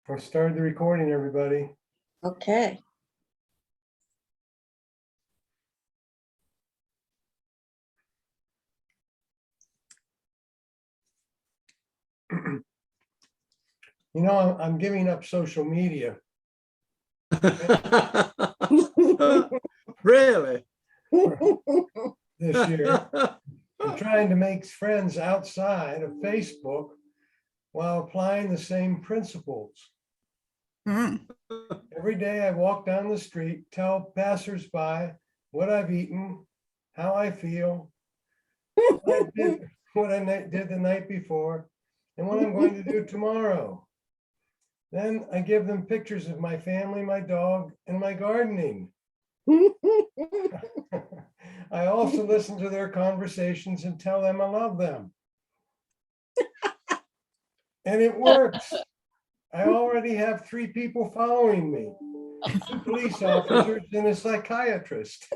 I started the recording, everybody. Okay. You know, I'm giving up social media. Really? This year. I'm trying to make friends outside of Facebook while applying the same principles. Every day I walk down the street, tell passersby what I've eaten, how I feel, what I did the night before, and what I'm going to do tomorrow. Then I give them pictures of my family, my dog, and my gardening. I also listen to their conversations and tell them I love them. And it works. I already have 3 people following me, 2 police officers and a psychiatrist.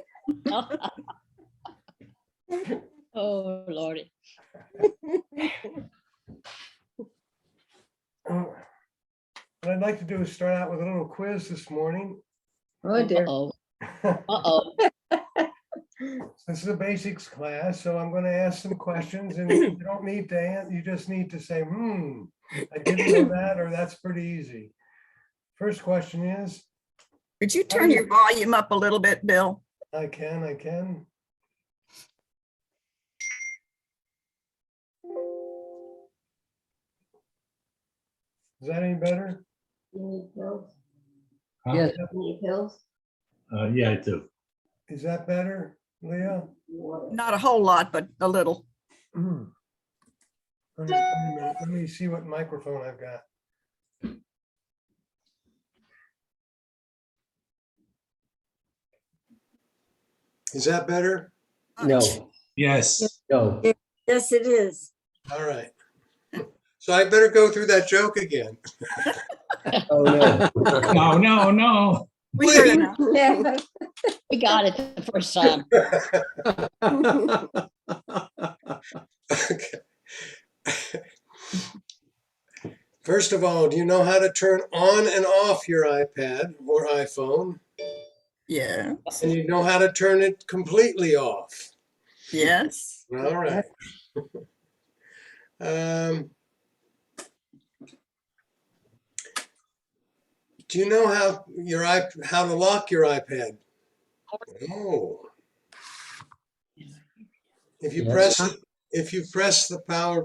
Oh, Lordy. What I'd like to do is start out with a little quiz this morning. Oh dear. Uh-oh. Uh-oh. This is a basics class, so I'm going to ask some questions, and you don't need to answer. You just need to say, I didn't know that, or that's pretty easy. First question is, Could you turn your volume up a little bit, Bill? I can. Is that any better? You need pills? Huh? You need pills? Yeah, I do. Is that better, Leah? Not a whole lot, but a little. Wait a minute. Let me see what microphone I've got. Is that better? No, Yes. no. Yes, it is. All right. So I better go through that joke again. Oh, no. No. We heard enough. Yeah. We got it the first time. Okay. First of all, do you know how to turn on and off your iPad or iPhone? Yeah, And you know how to turn it completely off? yes. All right. Do you know how to lock your iPad? Oh. If you press the power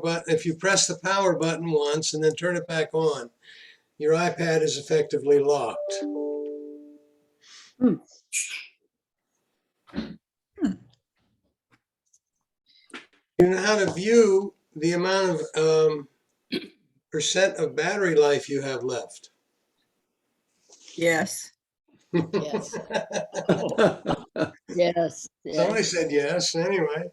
button once and then turn it back on, your iPad is effectively locked. You know how to view the amount of percent of battery life you have left? Yes. Yes. Yes. Somebody Yes. said yes, anyway.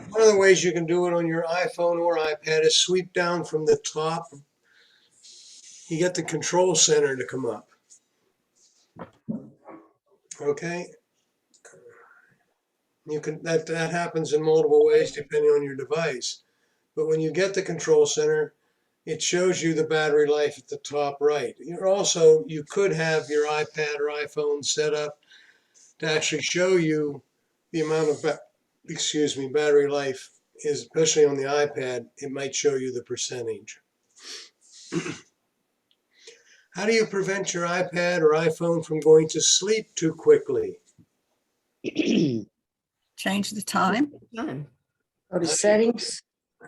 One of the ways you can do it on your iPhone or iPad is sweep down from the top. You get the control center to come up. Okay. That happens in multiple ways depending on your device. But when you get the control center, it shows you the battery life at the top right. You could have your iPad or iPhone set up to actually show you the amount of battery life is, especially on the iPad, it might show you the percentage. How do you prevent your iPad or iPhone from going to sleep too quickly? Change the time. Go to settings.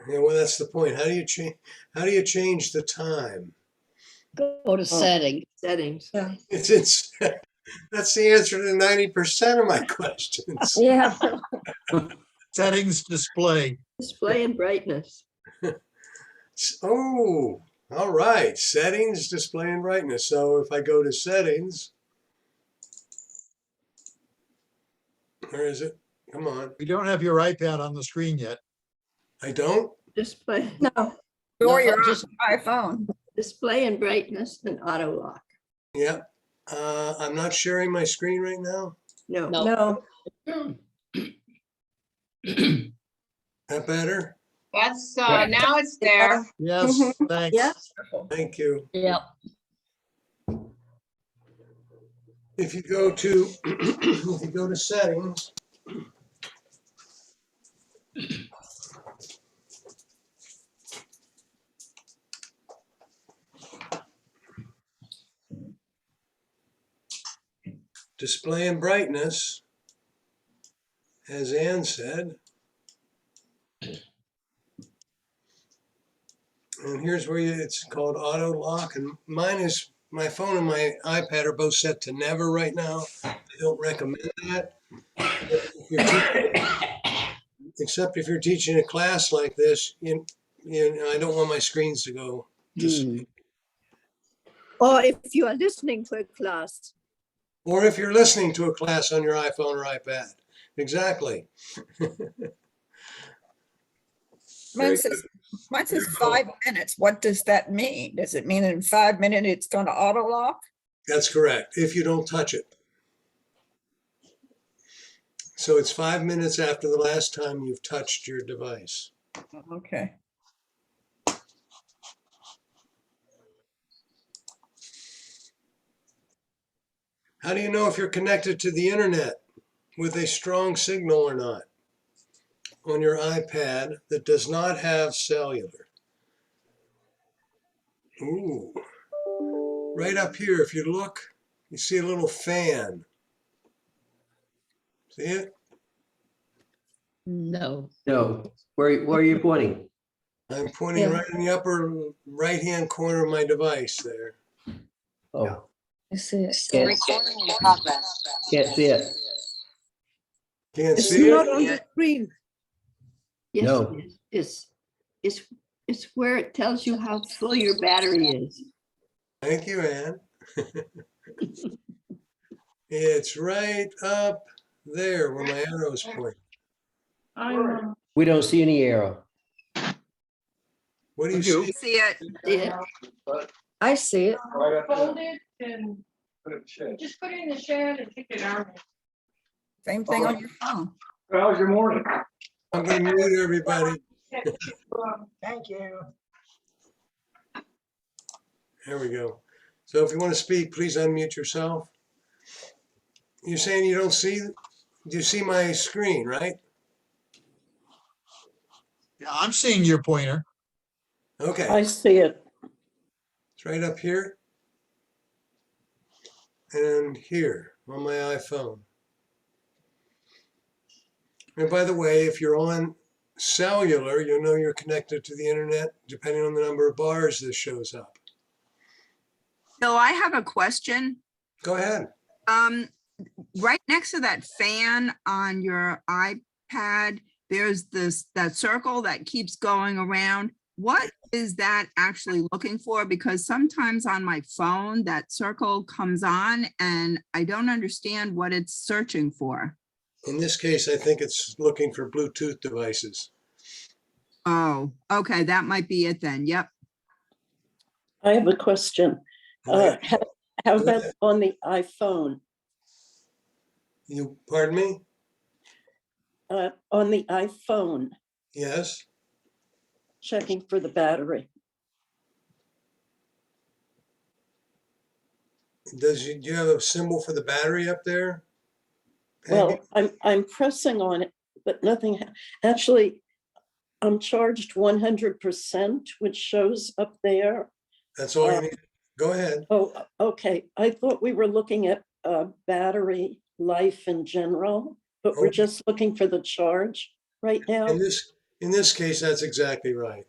Yeah, well, that's the point. How do you change the time? Go to setting. Settings. Yeah. That's the answer to 90% of my questions. Yeah. Settings display. Display and brightness. Oh, all right. Settings, display, and brightness. So if I go to settings, where is it? Come on. We don't have your iPad on the screen yet. I don't? Display. No. Or No, your just- iPhone. Display and brightness and auto lock. Yeah. I'm not sharing my screen right now. No. No. No. That better? That's, Yeah. now it's there. Yes, Mhm. thanks. Yeah. Thank you. Yep. If you go to, if you go to settings, display and brightness, as Ann said. And here's where it's called auto lock, and mine is, my phone and my iPad are both set to never right now. I don't recommend that. If you're except if you're teaching a class like this, I don't want my screens to go to sleep. Or if you are listening to a class. Or if you're listening to a class on your iPhone or iPad. Exactly. Mine says 5 minutes. What does that mean? Does it mean in 5 minutes it's going to auto lock? That's correct, if you don't touch it. So it's 5 minutes after the last time you've touched your device. Okay. How do you know if you're connected to the internet with a strong signal or not on your iPad that does not have cellular? Ooh. Right up here, if you look, you see a little fan. See it? No. No. Where are you pointing? I'm pointing right in the upper right-hand corner of my device there. Oh, I see it. can't see it. Can't It's see not it? on the screen. Yes, No. it is. It's where it tells you how full your battery is. Thank you, Ann. It's right up there where my arrows point. We don't see any arrow. What do you see? See it? See it? I see it. Fold it and just put it in the shed and kick it out. Same thing on your phone. How's your morning? I'm going to mute everybody. Thank you. There we go. So if you want to speak, please unmute yourself. You're saying you don't see, do you see my screen, right? Yeah, I'm seeing your pointer. Okay, I see it. it's right up here and here on my iPhone. And by the way, if you're on cellular, you'll know you're connected to the internet, depending on the number of bars this shows up. Bill, I have a question. Go ahead. Right next to that fan on your iPad, there's that circle that keeps going around. What is that actually looking for? Because sometimes on my phone, that circle comes on and I don't understand what it's searching for. In this case, I think it's looking for Bluetooth devices. Oh, okay, that might be it then. Yep. I have a question. Right. How Go about ahead. on the iPhone? You, pardon me? On the iPhone, Yes. checking for the battery. Do you have a symbol for the battery up there? Well, I'm pressing on it, but nothing. Actually, I'm charged 100%, which shows up there. That's all you need. Go ahead. Oh, okay. I thought we were looking at battery life in general, but we're Okay. just looking for the charge right now. In this case, that's exactly right.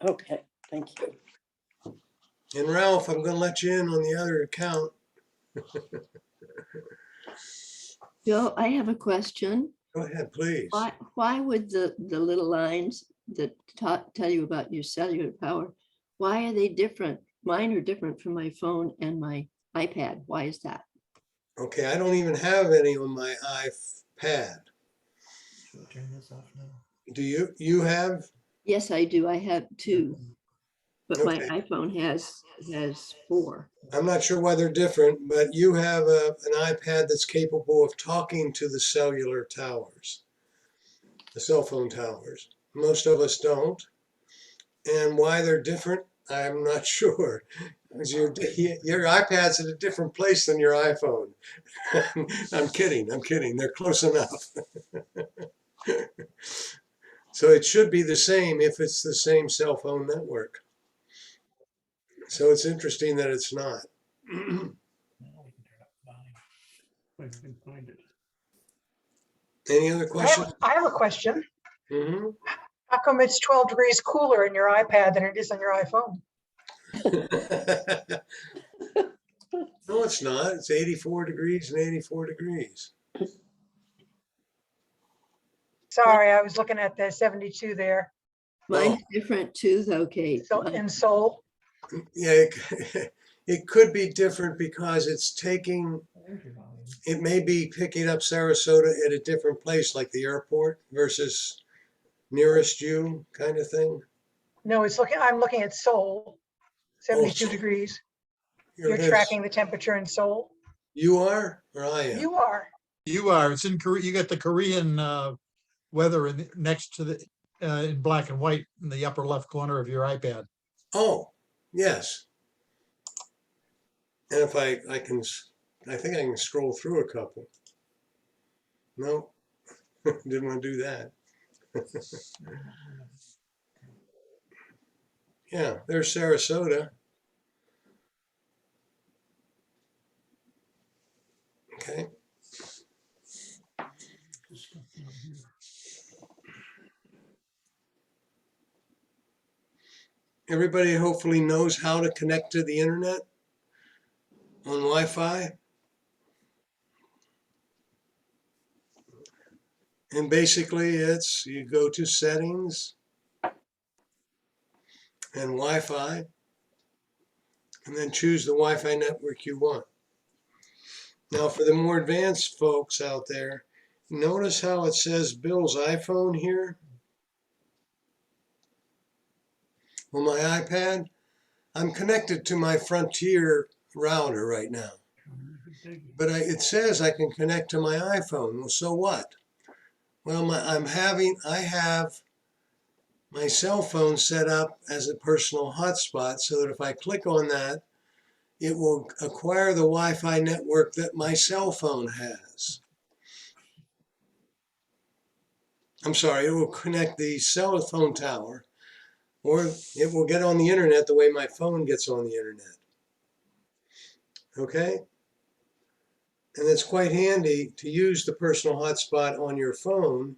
Okay, thank you. And Ralph, I'm going to let you in on the other account. Bill, I have a question. Go ahead, please. Why would the little lines that tell you about your cellular power, why are they different? Mine are different from my phone and my iPad. Why is that? Okay, I don't even have any on my iPad. Turn this off now. Do you? You have? Yes, I do. I have two. but my Okay. iPhone has 4. I'm not sure why they're different, but you have an iPad that's capable of talking to the cellular towers, the cell phone towers. Most of us don't. And why they're different, I'm not sure. 'Cause your iPad's at a different place than your iPhone. I'm kidding. They're close enough. So it should be the same if it's the same cell phone network. So it's interesting that it's not. Any other questions? I have a question. Mm-hmm. How come it's 12 degrees cooler in your iPad than it is on your iPhone? No, it's not. It's 84 degrees and 84 degrees. Sorry, I was looking at the 72 there. Mine's different too, though, Kate. So in Seoul, Yeah, it could be different because it may be picking up Sarasota at a different place, like the airport versus nearest you kind of thing. no, I'm looking at Seoul, 72 Seoul. degrees. Here You're it is. tracking the temperature in Seoul? You are, or I am? You are. You are, it's in Korea, you got the Korean weather next to the, in black and white in the upper left corner of your iPad. Oh, yes. And if I think I can scroll through a couple. No, didn't want to do that. Yeah, there's Sarasota. Okay. Everybody hopefully knows how to connect to the internet on Wi-Fi. And basically it's, you go to settings and Wi-Fi, and then choose the Wi-Fi network you want. Now for the more advanced folks out there, notice how it says Bill's iPhone here on my iPad. I'm connected to my Frontier router right now, but it says I can connect to my iPhone. Well, so what? Well, I have my cell phone set up as a personal hotspot so that if I click on that, it will acquire the Wi-Fi network that my cell phone has. I'm sorry, it will connect the cell phone tower, or it will get on the internet the way my phone gets on the internet. Okay? And it's quite handy to use the personal hotspot on your phone.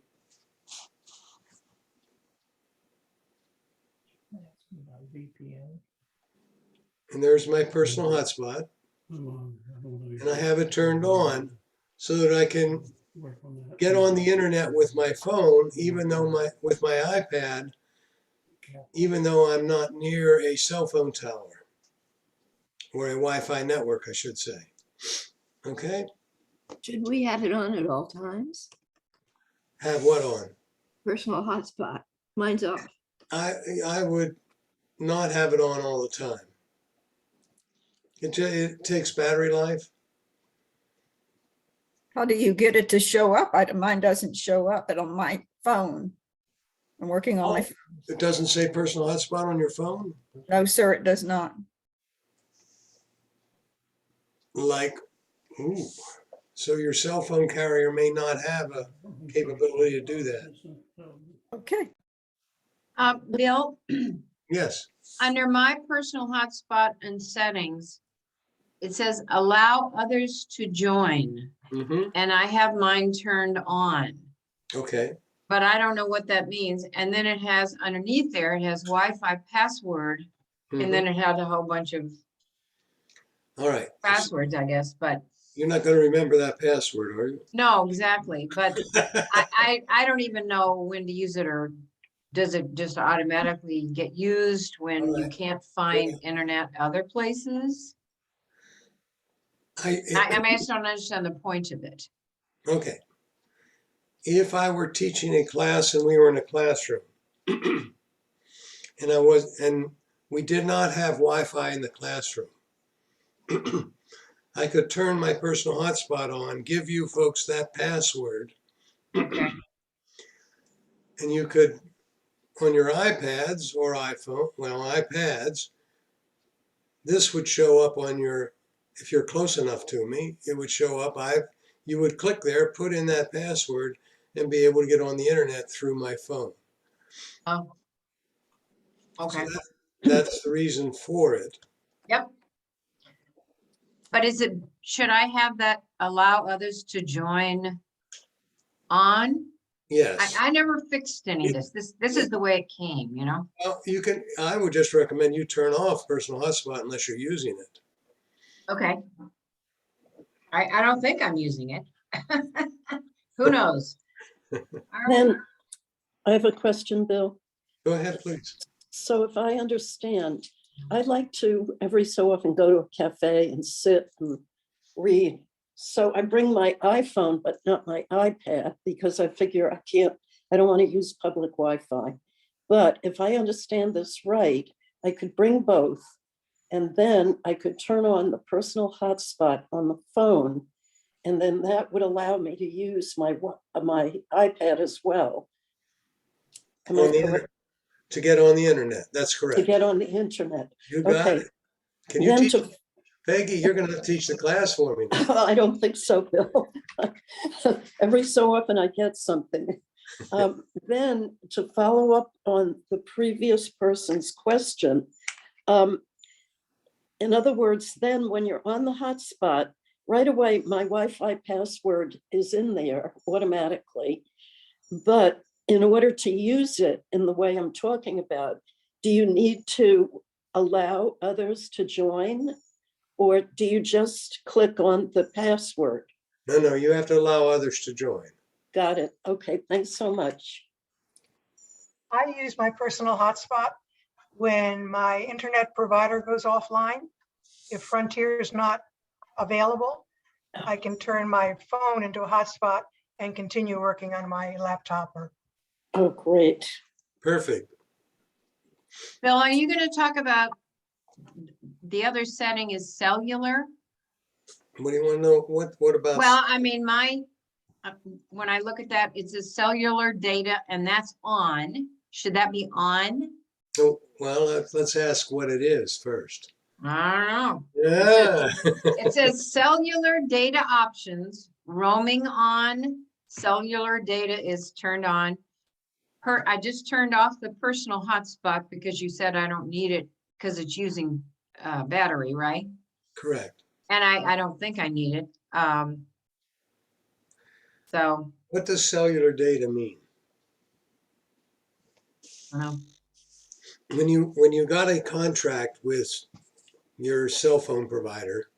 And there's my personal hotspot. And I have it turned on so that I can get on the internet with my phone, even though with my iPad, even though I'm not near a cell phone tower or a Wi-Fi network, I should say. Okay? Should we have it on at all times? Have what on? Personal hotspot. Mine's off. I would not have it on all the time. It takes battery life. How do you get it to show up? Mine doesn't show up on my phone. I'm working on my, It doesn't say personal hotspot on your phone? no, sir, it does not. Like, ooh. So your cell phone carrier may not have a capability to do that. Okay. Bill, Yes. under my personal hotspot and settings, it says allow others to join, Mm-hmm. and I have mine turned on, Okay. but I don't know what that means. And then it has underneath there, it has Wi-Fi password, and then it had a whole bunch of All right. passwords, I guess, but You're not going to remember that password, are you? no, exactly. But I don't even know when to use it, or does it just automatically get used when you can't find internet other places? I just don't understand the point of it. Okay. If I were teaching a class and we were in a classroom and we did not have Wi-Fi in the classroom. I could turn my personal hotspot on, give you folks that password, Okay. and you could, on your iPads or iPhone, well, iPads, this would show up on your, if you're close enough to me, it would show up. You would click there, put in that password, and be able to get on the internet through my phone. Oh. Okay. So that's the reason for it. Yep. But should I have that allow others to join on? Yes. I never fixed any of this. This is the way it came, you know? Well, I would just recommend you turn off personal hotspot unless you're using it. Okay. I don't think I'm using it. Who knows? All right. Then I have a question, Bill. Go ahead, please. So if I understand, I'd like to every so often go to a cafe and sit and read. So I bring my iPhone, but not my iPad, because I figure I don't want to use public Wi-Fi. But if I understand this right, I could bring both, and then I could turn on the personal hotspot on the phone, and then that would allow me to use my iPad as well. Am I correct? To get on the internet. That's correct. To get on the internet. You got Okay. it. Can you Then teach? to Peggy, you're going to have to teach the class for me. I don't think so, Bill. Every so often I get something. Then to follow up on the previous person's question, in other words, then when you're on the hotspot, right away, my Wi-Fi password is in there automatically. But in order to use it in the way I'm talking about, do you need to allow others to join? Or do you just click on the password? No, you have to allow others to join. Got it. Okay, thanks so much. I use my personal hotspot when my internet provider goes offline. If Frontier is not available, I can turn my phone into a hotspot and continue working on my laptop. Oh, great. Perfect. Bill, are you going to talk about the other setting is cellular? What do you want to know? What about? Well, I mean, when I look at that, it says cellular data and that's on. Should that be on? Oh, well, let's ask what it is first. I don't know. Yeah. It says cellular data options, roaming on, cellular data is turned on. I just turned off the personal hotspot because you said I don't need it because it's using battery, right? Correct. And I don't think I need it. So. What does cellular data mean? When you got a contract with your cell phone provider,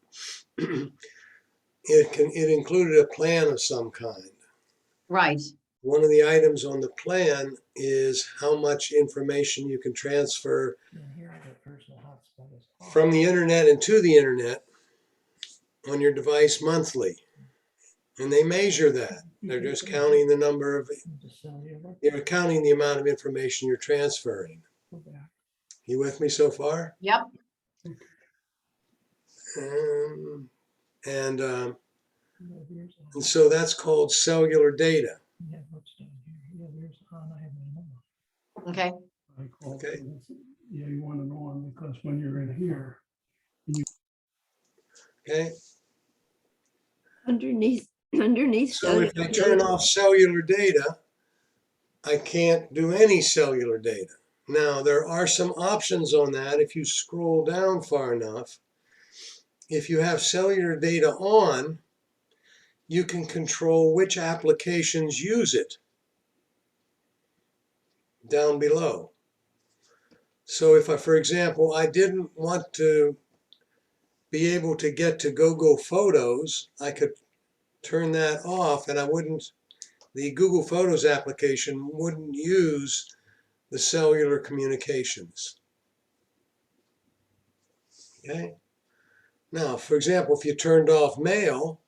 it included a plan of some kind. Right. One of the items on the plan is how much information you can transfer from the internet and to the internet on your device monthly. And they measure that. They're just counting the number of, they're counting the amount of information you're transferring. You with me so far? Yep. And so that's called cellular data. Okay. Okay. Yeah, you want to know on because when you're in here. Okay. Underneath. So if I turn off cellular data, I can't do any cellular data. Now, there are some options on that if you scroll down far enough. If you have cellular data on, you can control which applications use it down below. So if for example, I didn't want to be able to get to Google Photos, I could turn that off and the Google Photos application wouldn't use the cellular communications. Okay. Now, for example, if you turned off mail,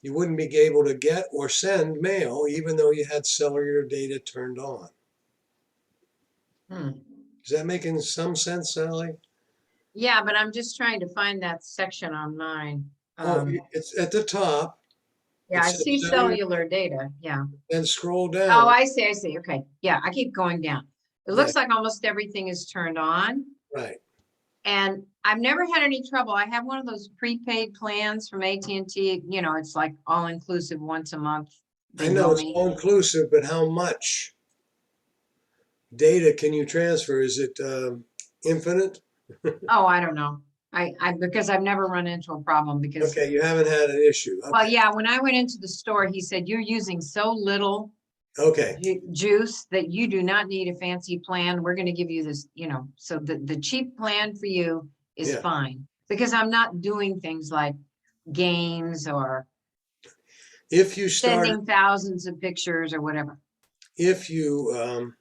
you wouldn't be able to get or send mail even though you had cellular data turned on. Is that making some sense, Sally? Yeah, but I'm just trying to find that section on mine. Oh, it's at the top. Yeah, I It says see cellular- cellular data, yeah. Then scroll Oh, down. I see, okay. Yeah, I keep going down. It looks like almost everything is turned on. Right. And I've never had any trouble. I have one of those prepaid plans from AT&T, you know, it's like all inclusive once a month. I They know bill it's me. all inclusive, but how much data can you transfer? Is it infinite? Oh, I don't know. Because I've never run into a problem because, Okay, you haven't had an issue. well, Okay. yeah, when I went into the store, he said, you're using so little Okay. juice that you do not need a fancy plan. We're going to give you this, you know, so the cheap plan for you is Yeah. fine. Because I'm not doing things like games or If you start, sending thousands of pictures or whatever. if you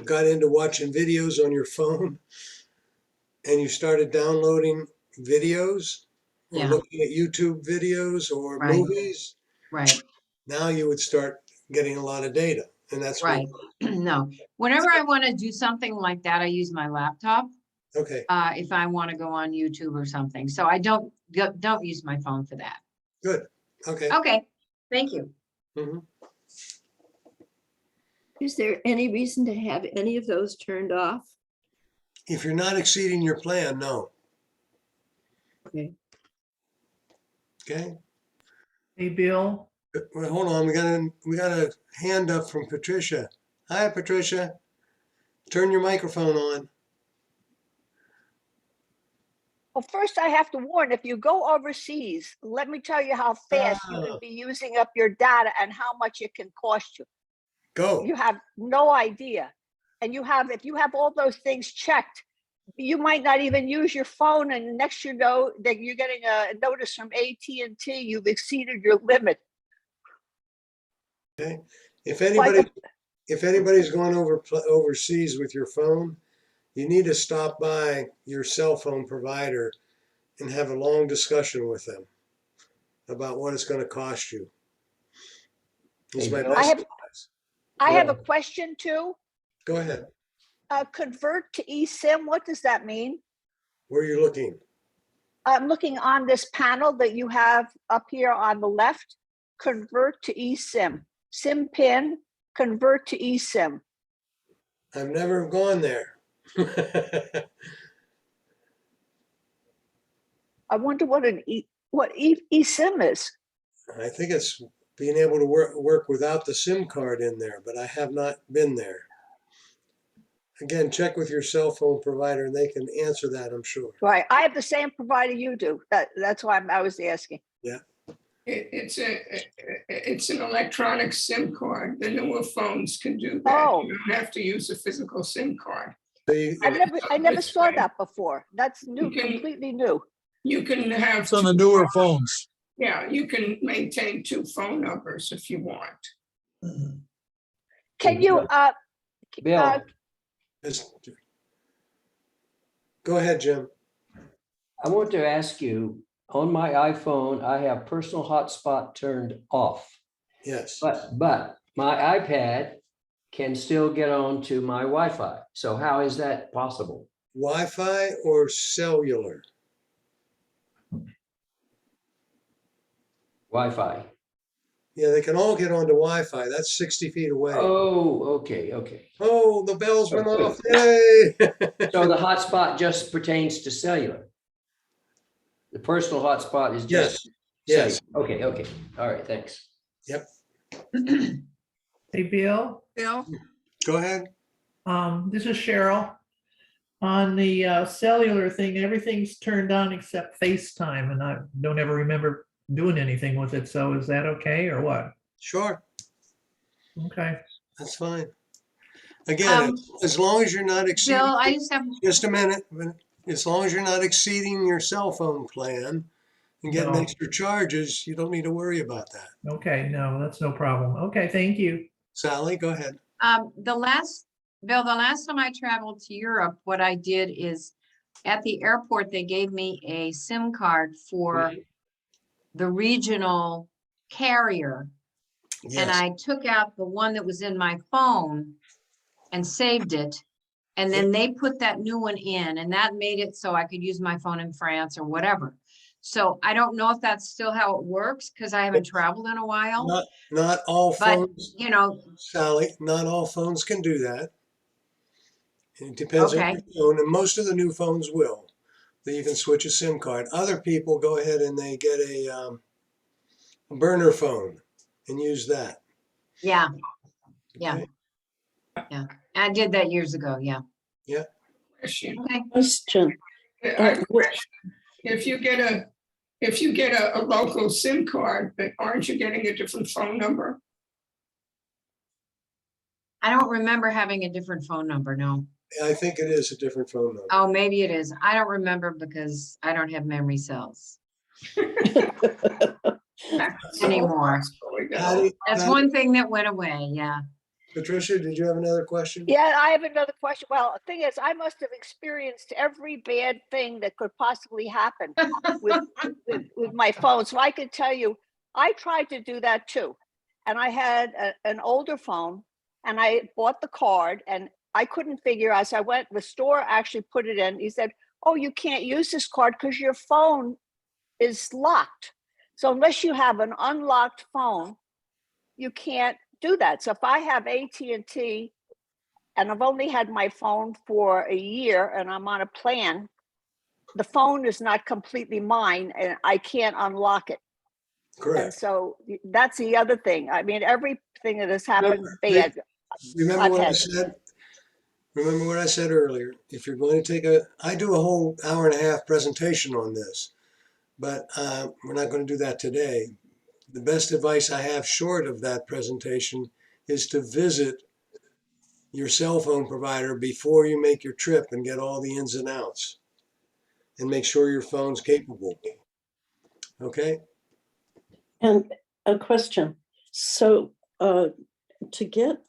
got into watching videos on your phone and you started downloading videos or Yeah. looking at YouTube videos or Right. movies, Right, now you would start getting a lot of data. And that's right. No, whenever I want to do something like that, I use my laptop. Okay, If I want to go on YouTube or something. So I don't use my phone for that. good. Okay. Okay, thank you. Mhm. Is there any reason to have any of those turned off? If you're not exceeding your plan, no. Okay. Okay. Hey, Bill, Well, hold on. We got a hand up from Patricia. Hi, Patricia. Turn your microphone on. Well, first I have to warn, if you go overseas, let me tell you how fast you Ah. can be using up your data and how much it can cost you. Go. You have no idea. And if you have all those things checked, you might not even use your phone, and next you know that you're getting a notice from AT&T, you've exceeded your limit. Okay. If Like anybody's going overseas with your phone, you need to stop by your cell phone provider and have a long discussion with them about what it's going to cost you. Is my Bill? best advice. I have a question too. Go ahead. Convert to eSIM, what does that mean? Where are you looking? I'm looking on this panel that you have up here on the left. Convert to eSIM. SIM pin, convert to eSIM. I've never gone there. I wonder what eSIM is. I think it's being able to work without the SIM card in there, but I have not been there. Again, check with your cell phone provider and they can answer that, I'm sure. Right, I have the same provider you do. That's why I was asking. Yeah. it's an electronic SIM card. The newer phones can do that. Oh. You don't have to use a physical SIM card. So you, I never saw that before. That's new, You can- completely new. You can have. It's on the newer phones. Yeah, you can maintain 2 phone numbers if you want. Can you, Bill, go ahead, Jim. I want to ask you, on my iPhone, I have personal hotspot turned off, Yes. but my iPad can still get on to my Wi-Fi. So how is that possible? Wi-Fi or cellular? Wi-Fi. Yeah, they can all get onto Wi-Fi. That's 60 feet away. Oh, okay. Oh, the bells went off. Yay! So the hotspot just pertains to cellular. The personal hotspot is just Yes. cellular. Okay. All right, thanks. Yep. Hey, Bill, Bill? Go ahead. this is Cheryl. On the cellular thing, everything's turned on except FaceTime, and I don't ever remember doing anything with it. So is that okay or what? Sure. Okay. That's fine. Again, as long as you're not exceeding, Bill, I just have, just a minute, as long as you're not exceeding your cell phone plan and getting No. extra charges, you don't need to worry about that. Okay, no, that's no problem. Okay, thank you. Sally, go ahead. Bill, the last time I traveled to Europe, what I did is at the airport, they gave me a SIM card for the regional carrier. And Yes. I took out the one that was in my phone and saved it. And then they put that new one in, and that made it so I could use my phone in France or whatever. So I don't know if that's still how it works, because I haven't traveled in a while, Not all but phones, you know, Sally, not all phones can do that. It depends on okay, your phone, and most of the new phones will. That you can switch a SIM card. Other people go ahead and they get a burner phone and use that. yeah, yeah, Okay? yeah. I did that years ago, yeah. Yeah. Question. Okay. Question. I have a question. If you get a local SIM card, but aren't you getting a different phone number? I don't remember having a different phone number, no. I think it is a different phone number. Oh, maybe it is. I don't remember because I don't have memory cells anymore. Patty, That's one thing that went away, yeah. Patricia, did you have another question? Yeah, I have another question. Well, the thing is, I must have experienced every bad thing that could possibly happen with my phone. So I could tell you, I tried to do that too. And I had an older phone and I bought the card and I couldn't figure out. So I went, the store actually put it in. He said, oh, you can't use this card because your phone is locked. So unless you have an unlocked phone, you can't do that. So if I have AT&T and I've only had my phone for a year and I'm on a plan, the phone is not completely mine and I can't unlock it. Correct. And so that's the other thing. I mean, everything that has happened bad. Remember what I said? Remember what I said earlier? If you're going to take I do a whole hour and a half presentation on this, but we're not going to do that today. The best advice I have short of that presentation is to visit your cell phone provider before you make your trip and get all the ins and outs and make sure your phone's capable. Okay? And a question. So to get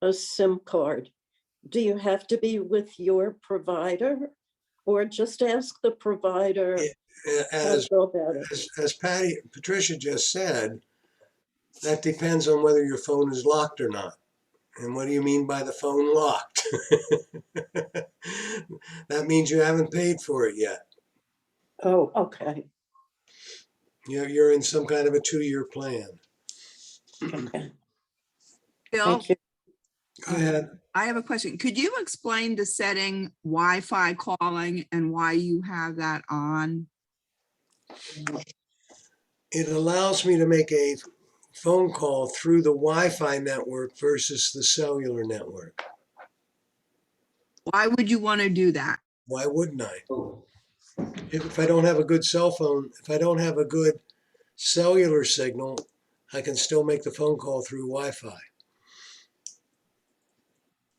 a SIM card, do you have to be with your provider or just ask the provider? As Patricia just said, that depends on whether your phone is locked or not. And what do you mean by the phone locked? That means you haven't paid for it yet. Oh, okay. You're in some kind of a 2-year plan. Okay. Bill, Thank you. Go ahead. I have a question. Could you explain the setting Wi-Fi calling and why you have that on? It allows me to make a phone call through the Wi-Fi network versus the cellular network. Why would you want to do that? Why wouldn't I? If I don't have a good cell phone, if I don't have a good cellular signal, I can still make the phone call through Wi-Fi.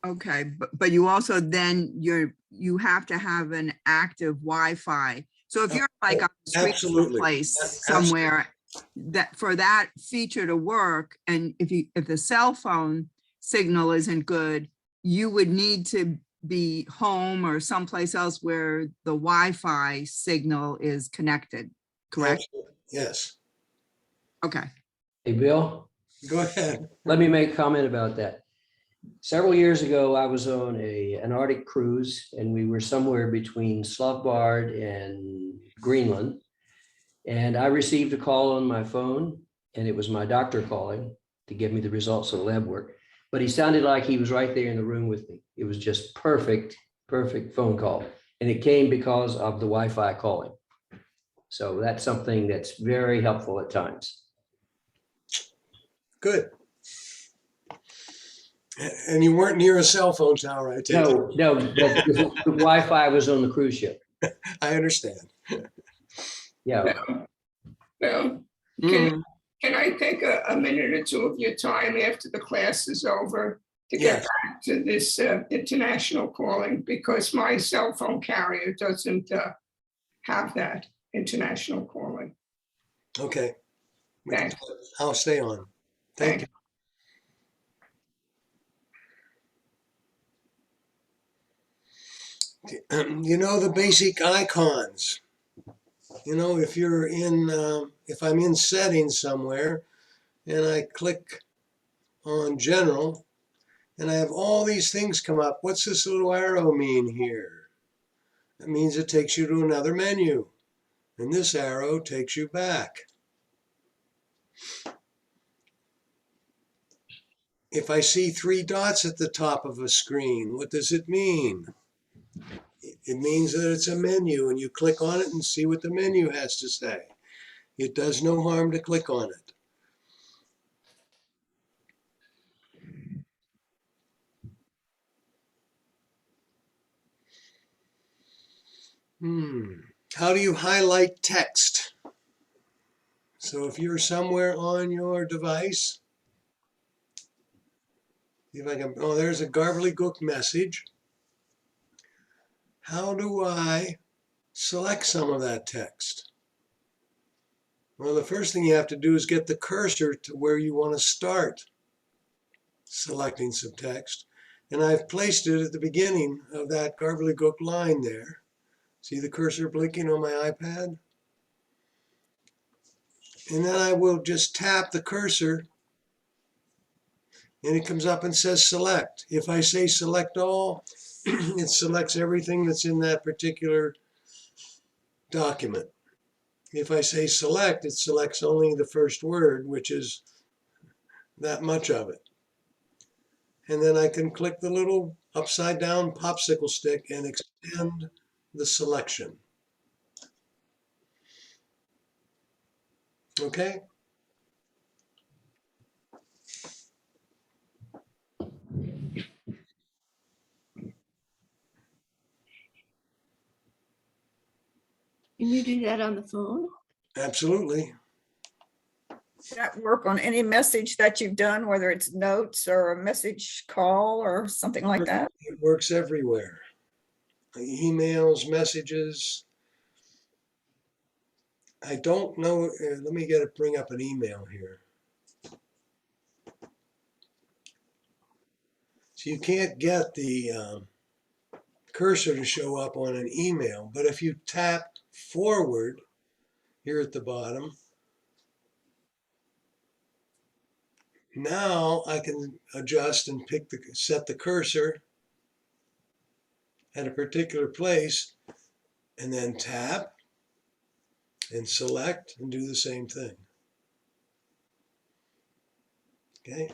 Okay, but you also then you have to have an active Wi-Fi. So if you're like on the street Absolutely. place somewhere, that for that feature to work, and if the cell phone signal isn't good, you would need to be home or someplace else where the Wi-Fi signal is connected, correct? Absolutely. Yes. Okay. Hey, Bill, Go ahead. let me make a comment about that. Several years ago, I was on an Arctic cruise and we were somewhere between Svalbard and Greenland. And I received a call on my phone and it was my doctor calling to give me the results of the lab work. But he sounded like he was right there in the room with me. It was just perfect phone call. And it came because of the Wi-Fi calling. So that's something that's very helpful at times. Good. And you weren't near a cell phone tower, I take it. No, but the Wi-Fi was on the cruise ship. I understand. Yeah. Well, can I take a minute or two of your time after the class is over to get back to this international calling? Because my cell phone carrier doesn't have that international calling. Okay. Thanks. I'll stay on. Thank you. You know, the basic icons. You know, if you're in, if I'm in settings somewhere and I click on general And I have all these things come up. What's this little arrow mean here? It means it takes you to another menu. And this arrow takes you back. If I see 3 dots at the top of a screen, what does it mean? It means that it's a menu, and you click on it and see what the menu has to say. It does no harm to click on it. How do you highlight text? So if you're somewhere on your device, see if I can, oh, there's a gobbledygook message. How do I select some of that text? Well, the first thing you have to do is get the cursor to where you want to start selecting some text. And I've placed it at the beginning of that gobbledygook line there. See the cursor blinking on my iPad? And then I will just tap the cursor and it comes up and says select. If I say select all, it selects everything that's in that particular document. If I say select, it selects only the first word, which is that much of it. And then I can click the little upside down popsicle stick and extend the selection. Okay? Can you do that on the phone? Absolutely. Does that work on any message that you've done, whether it's notes or a message call or something like that? It works everywhere. Emails, messages. I don't know. Let me bring up an email here. So you can't get the cursor to show up on an email, but if you tap forward here at the bottom, now I can adjust and set the cursor at a particular place and then tap and select and do the same thing. Okay?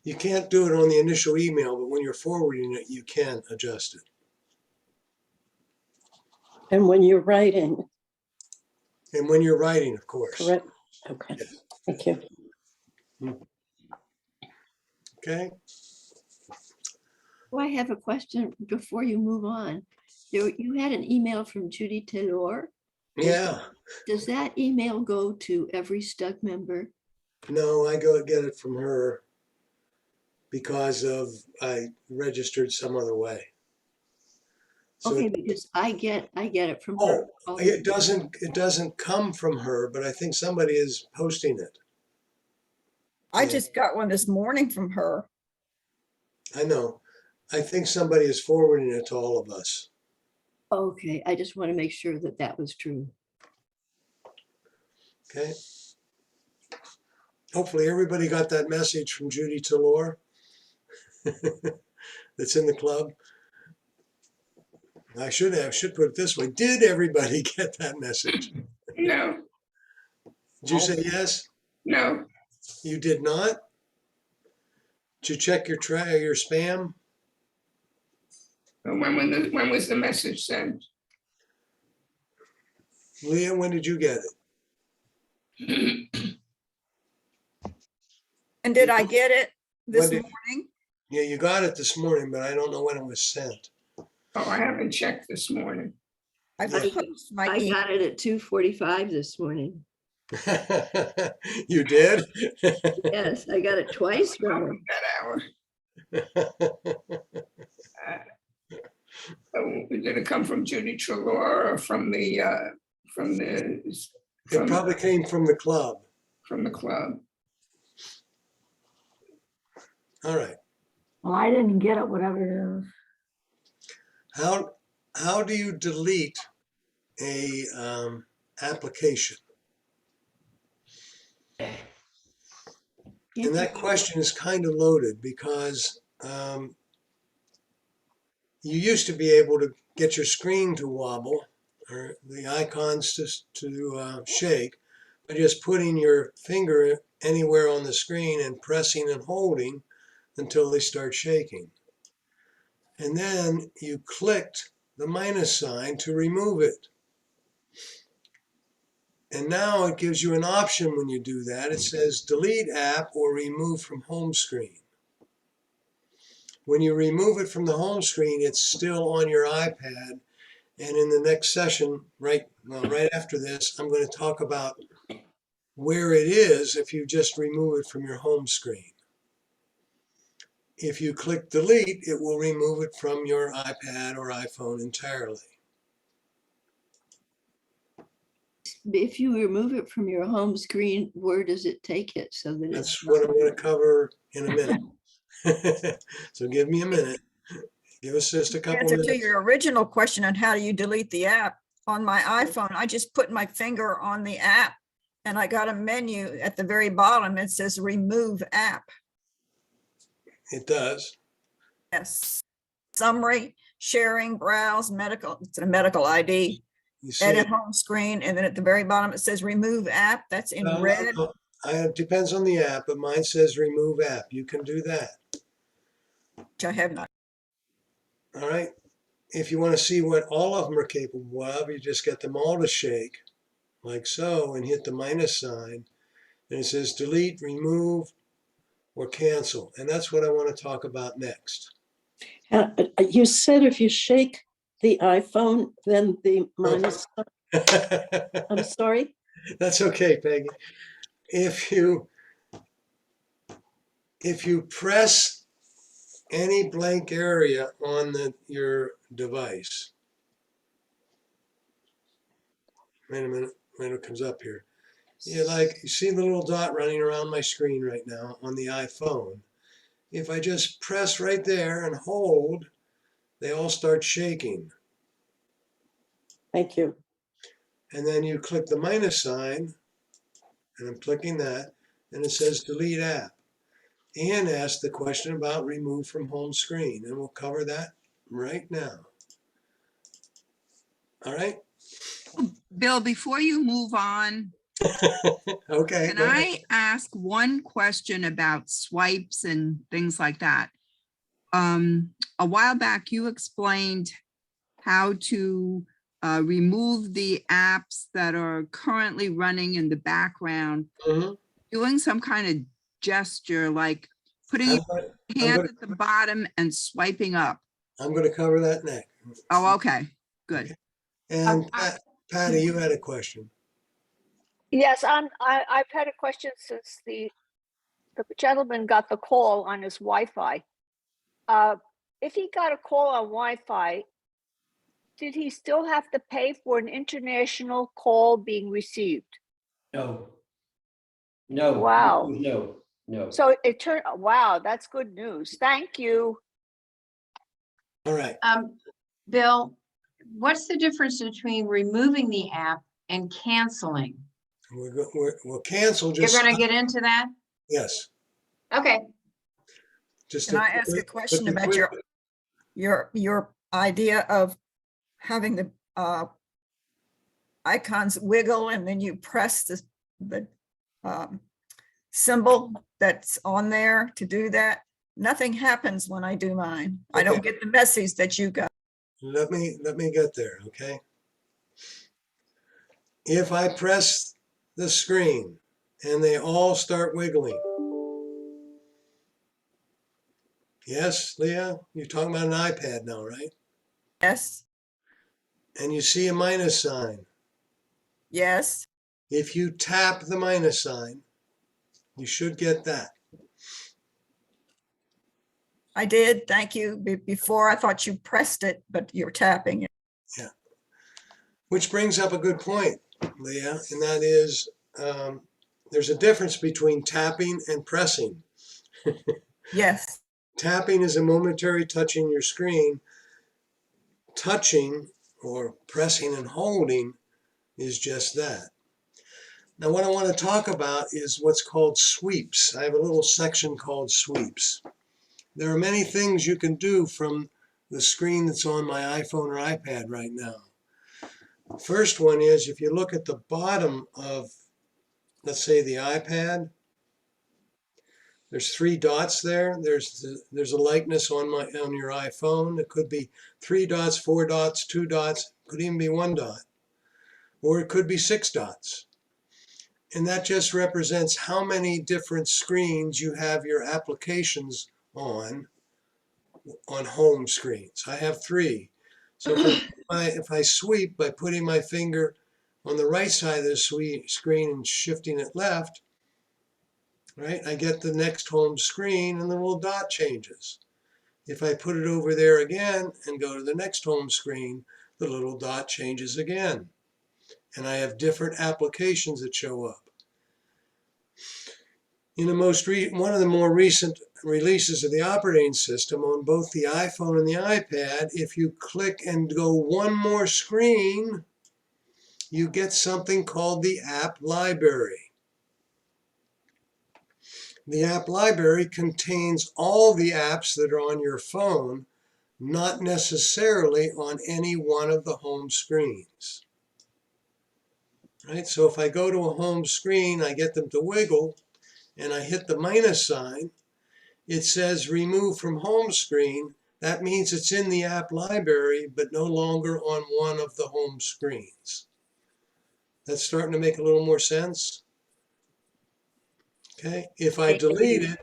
You can't do it on the initial email, but when you're forwarding it, you can adjust it. And when you're writing, And when you're writing, of course. correct? Okay, thank you. Okay? Well, I have a question before you move on. You had an email from Judy Taylor. Yeah. Does that email go to every Stug member? No, I go get it from her because I registered some other way. So Okay, because I get it from her. it doesn't come from her, but I think somebody is posting it. I Yeah. just got one this morning from her. I know. I think somebody is forwarding it to all of us. Okay, I just want to make sure that that was true. Okay. Hopefully everybody got that message from Judy Taylor that's in the club. I should put it this way. Did everybody get that message? No, Did you say yes? no, You did not? Did you check your spam? when was the message sent? Leah, when did you get it? And did I get it this When did- morning? Yeah, you got it this morning, but I don't know when it was sent. Oh, I haven't checked this morning. I proposed my I email. got it at 2:45 this morning. You did? Yes, I got it twice from her. That hour. Did it come from Judy Trelaw or from the It probably came from the club. from the club? All right. Well, I didn't get it, whatever it is. How do you delete a application? And that question is kind of loaded because you used to be able to get your screen to wobble or the icons to shake by just putting your finger anywhere on the screen and pressing and holding until they start shaking. And then you clicked the minus sign to remove it. And now it gives you an option when you do that. It says delete app or remove from home screen. When you remove it from the home screen, it's still on your iPad. And in the next session, right after this, I'm going to talk about where it is if you just remove it from your home screen. If you click delete, it will remove it from your iPad or iPhone entirely. If you remove it from your home screen, where does it take it so that That's it's what I'm going to cover in a minute. So give me a minute. Give us just a couple Answer to minutes. your original question on how do you delete the app, on my iPhone, I just put my finger on the app and I got a menu at the very bottom that says remove app. It does. Yes. Summary, sharing, browse, medical, it's a medical ID, You see, edit home screen, and then at the very bottom it says remove app. That's in red. It depends on the app, but mine says remove app. You can do that. Which I have not. All right. If you want to see what all of them are capable of, you just get them all to shake like so and hit the minus sign. And it says delete, remove, or cancel. And that's what I want to talk about next. You said if you shake the iPhone, then the minus, I'm sorry? That's okay, Peggy. If you press any blank area on your device, wait a minute, when it comes up here. You see the little dot running around my screen right now on the iPhone. If I just press right there and hold, they all start shaking. Thank you. And then you click the minus sign, and I'm clicking that, and it says delete app. And ask the question about remove from home screen, and we'll cover that right now. All right? Bill, before you move on, Okay. can I ask one question about swipes and things like that? A while back, you explained how to remove the apps that are currently running in the background, doing some kind of gesture, like putting your hand at the bottom and swiping up. I'm going to cover that next. Oh, okay, good. Okay. And Patty, you had a question. Yes, I've had a question since the gentleman got the call on his Wi-Fi. If he got a call on Wi-Fi, did he still have to pay for an international call being received? No. No. Wow. No. So it turned, wow, that's good news. Thank you. All right. Bill, what's the difference between removing the app and canceling? We'll cancel just. You're going to get into that? Yes. Okay. Just Can I ask a question about your idea of having the icons wiggle and then you press the symbol that's on there to do that? Nothing happens when I do mine. I don't get the message that you got. Let me get there, okay? If I press the screen and they all start wiggling. Yes, Leah, you're talking about an iPad now, right? Yes. And you see a minus sign. Yes. If you tap the minus sign, you should get that. I did. Thank you. Before I thought you pressed it, but you're tapping it. Yeah. Which brings up a good point, Leah, and that is there's a difference between tapping and pressing. Yes. Tapping is a momentary touching your screen. Touching or pressing and holding is just that. Now what I want to talk about is what's called sweeps. I have a little section called sweeps. There are many things you can do from the screen that's on my iPhone or iPad right now. First one is, if you look at the bottom of, let's say, the iPad, there's 3 dots there. There's a likeness on your iPhone. It could be 3 dots, 4 dots, 2 dots, could even be 1 dot, or it could be 6 dots. And that just represents how many different screens you have your applications on home screens. I have 3. So if I sweep by putting my finger on the right side of the screen and shifting it left, right, I get the next home screen and the little dot changes. If I put it over there again and go to the next home screen, the little dot changes again. And I have different applications that show up. In one of the more recent releases of the operating system on both the iPhone and the iPad, if you click and go one more screen, you get something called the app library. The app library contains all the apps that are on your phone, not necessarily on any one of the home screens. Right? So if I go to a home screen, I get them to wiggle, and I hit the minus sign, it says remove from home screen. That means it's in the app library, but no longer on one of the home screens. That's starting to make a little more sense. Okay, if I delete it,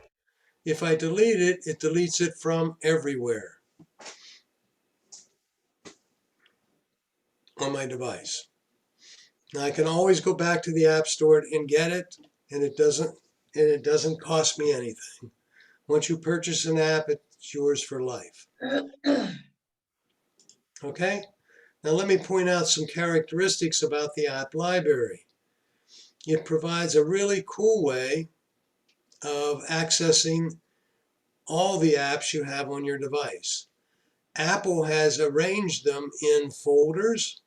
it deletes it from everywhere on my device. Now I can always go back to the App Store and get it, and it doesn't cost me anything. Once you purchase an app, it's yours for life. Okay? Now let me point out some characteristics about the app library. It provides a really cool way of accessing all the apps you have on your device. Apple has arranged them in folders,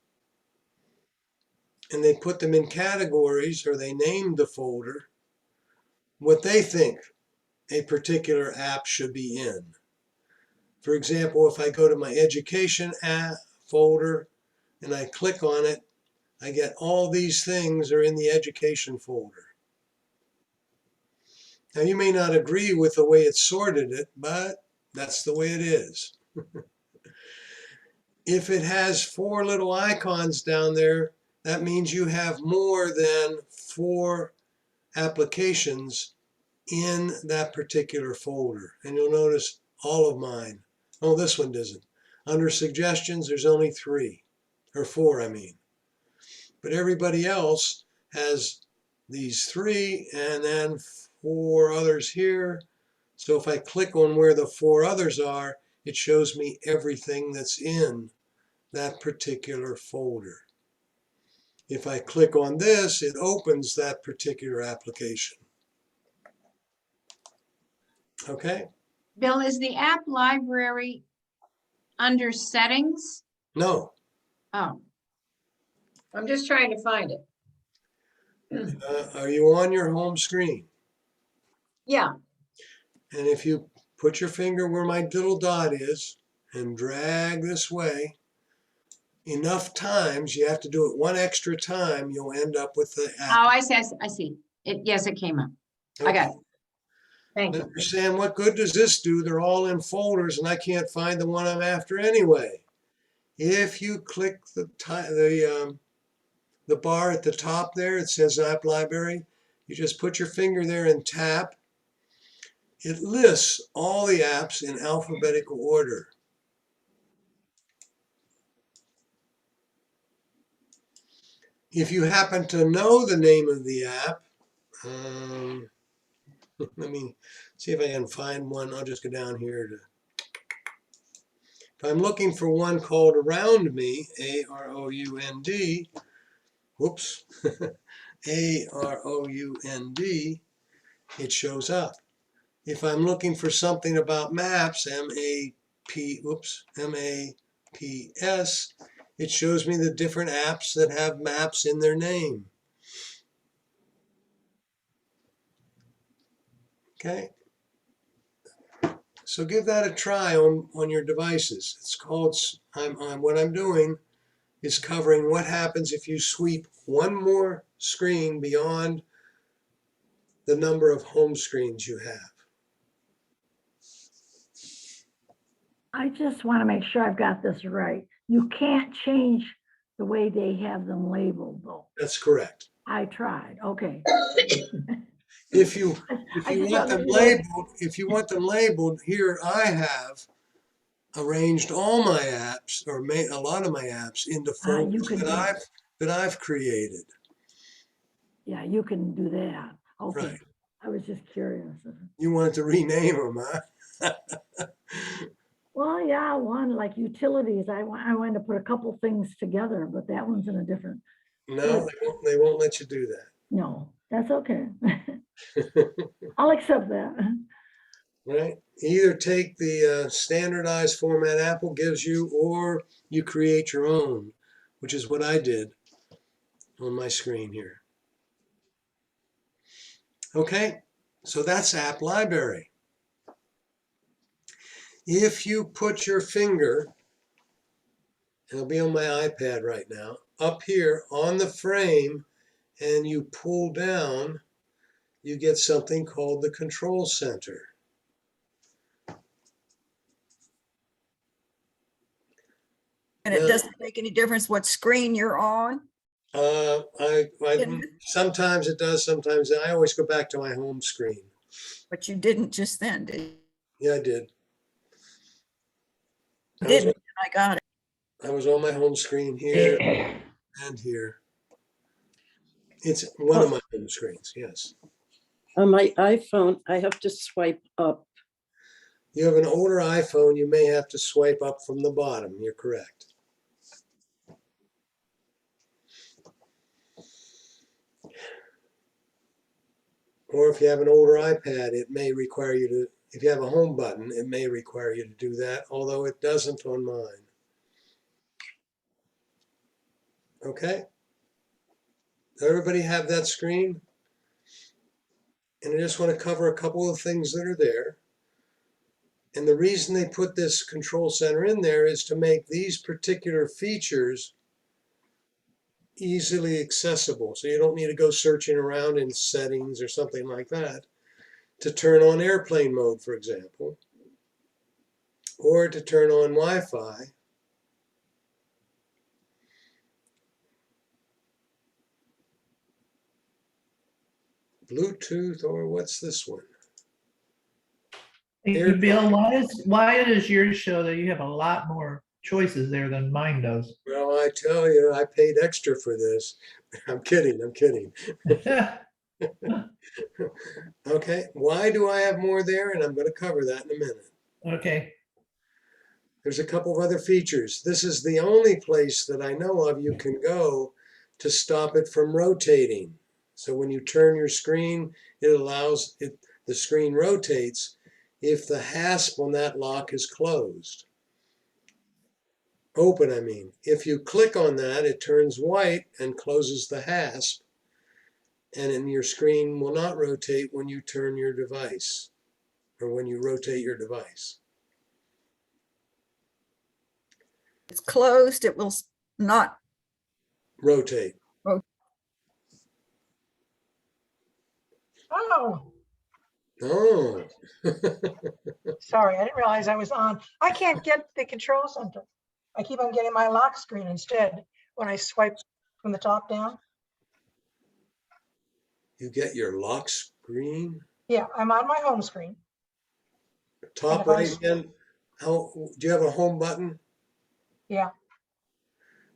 and they put them in categories, or they named the folder what they think a particular app should be in. For example, if I go to my education app folder and I click on it, I get all these things are in the education folder. Now you may not agree with the way it sorted it, but that's the way it is. If it has 4 little icons down there, that means you have more than 4 applications in that particular folder. And you'll notice all of mine. Oh, this one doesn't. Under suggestions, there's only 3, or 4, I mean. But everybody else has these 3 and then 4 others here. So if I click on where the 4 others are, it shows me everything that's in that particular folder. If I click on this, it opens that particular application. Okay? Bill, is the app library under settings? No. Oh. I'm just trying to find it. Are you on your home screen? Yeah. And if you put your finger where my little dot is and drag this way, enough times, you have to do it one extra time, you'll end up with the app. Oh, I see. Yes, it came up. Okay. I got it. Thank you. You're saying, what good does this do? They're all in folders and I can't find the one I'm after anyway. If you click the bar at the top there, it says App Library. You just put your finger there and tap. It lists all the apps in alphabetical order. If you happen to know the name of the app, let me see if I can find one. I'll just go down here to. If I'm looking for one called Around Me, A-R-O-U-N-D, whoops, A-R-O-U-N-D, it shows up. If I'm looking for something about maps, M-A-P-S, it shows me the different apps that have maps in their name. Okay. So give that a try on your devices. It's called, what I'm doing is covering what happens if you sweep one more screen beyond the number of home screens you have. I just want to make sure I've got this right. You can't change the way they have them labeled, though. That's correct. I tried. Okay. If you I just want them wanted to- labeled, here I have arranged all my apps, or a lot of my apps, into folders you can do it. that I've created. Yeah, you can do that. Okay. Right. I was just curious. You wanted to rename them, huh? Well, yeah, one like utilities. I wanted to put a couple things together, but that one's in a different. No, they won't let you do that. No, that's okay. I'll accept that. Right? Either take the standardized format Apple gives you, or you create your own, which is what I did on my screen here. Okay, so that's App Library. If you put your finger, and it'll be on my iPad right now, up here on the frame, and you pull down, you get something called the Control Center. And it doesn't make any difference what screen you're on? Sometimes it does, sometimes I always go back to my home screen. But you didn't just then, did you? Yeah, I did. Didn't, I got it. I was on my home screen here and here. It's one of my home screens, yes. On my iPhone, I have to swipe up. You have an older iPhone, you may have to swipe up from the bottom. You're correct. Or if you have an older iPad, it may require you to, if you have a home button, it may require you to do that, although it doesn't on mine. Okay? Does everybody have that screen? And I just want to cover a couple of things that are there. And the reason they put this control center in there is to make these particular features easily accessible. So you don't need to go searching around in settings or something like that to turn on airplane mode, for example, or to turn on Wi-Fi. Bluetooth, or what's this one? Hey, Bill, why does yours show that you have a lot more choices there than mine does? Well, I tell you, I paid extra for this. I'm kidding, I'm kidding. Okay, why do I have more there? And I'm going to cover that in a minute. Okay. There's a couple of other features. This is the only place that I know of you can go to stop it from rotating. So when you turn your screen, it allows it, the screen rotates if the hasp on that lock is closed. Open, I mean. If you click on that, it turns white and closes the hasp, and then your screen will not rotate when you turn your device, or when you rotate your device. It's closed, it will not Rotate. Oh, Oh. sorry, I didn't realize I was on. I can't get the control center. I keep on getting my lock screen instead when I swipe from the top down. You get your lock screen? Yeah, I'm on my home screen. Top if I right hand. How, do you have a home button? Yeah.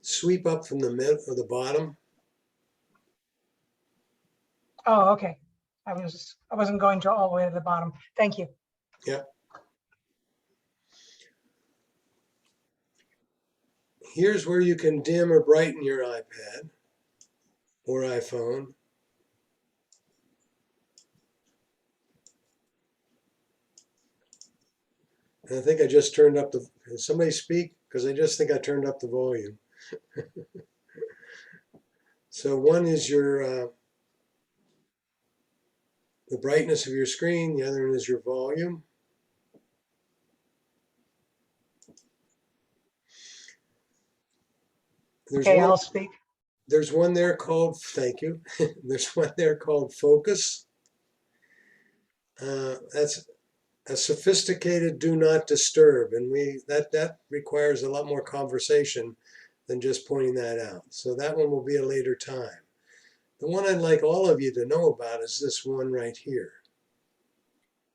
Sweep up from the mid or the bottom. Oh, okay. I wasn't going to all the way to the bottom. Thank you. Yeah. Here's where you can dim or brighten your iPad or iPhone. And I think I just turned up the, can somebody speak? Because I just think I turned up the volume. So one is your, the brightness of your screen. The other one is your volume. There's Okay, one, I'll speak. there's one there called, thank you. There's one there called Focus. That's a sophisticated do not disturb, and that requires a lot more conversation than just pointing that out. So that one will be a later time. The one I'd like all of you to know about is this one right here.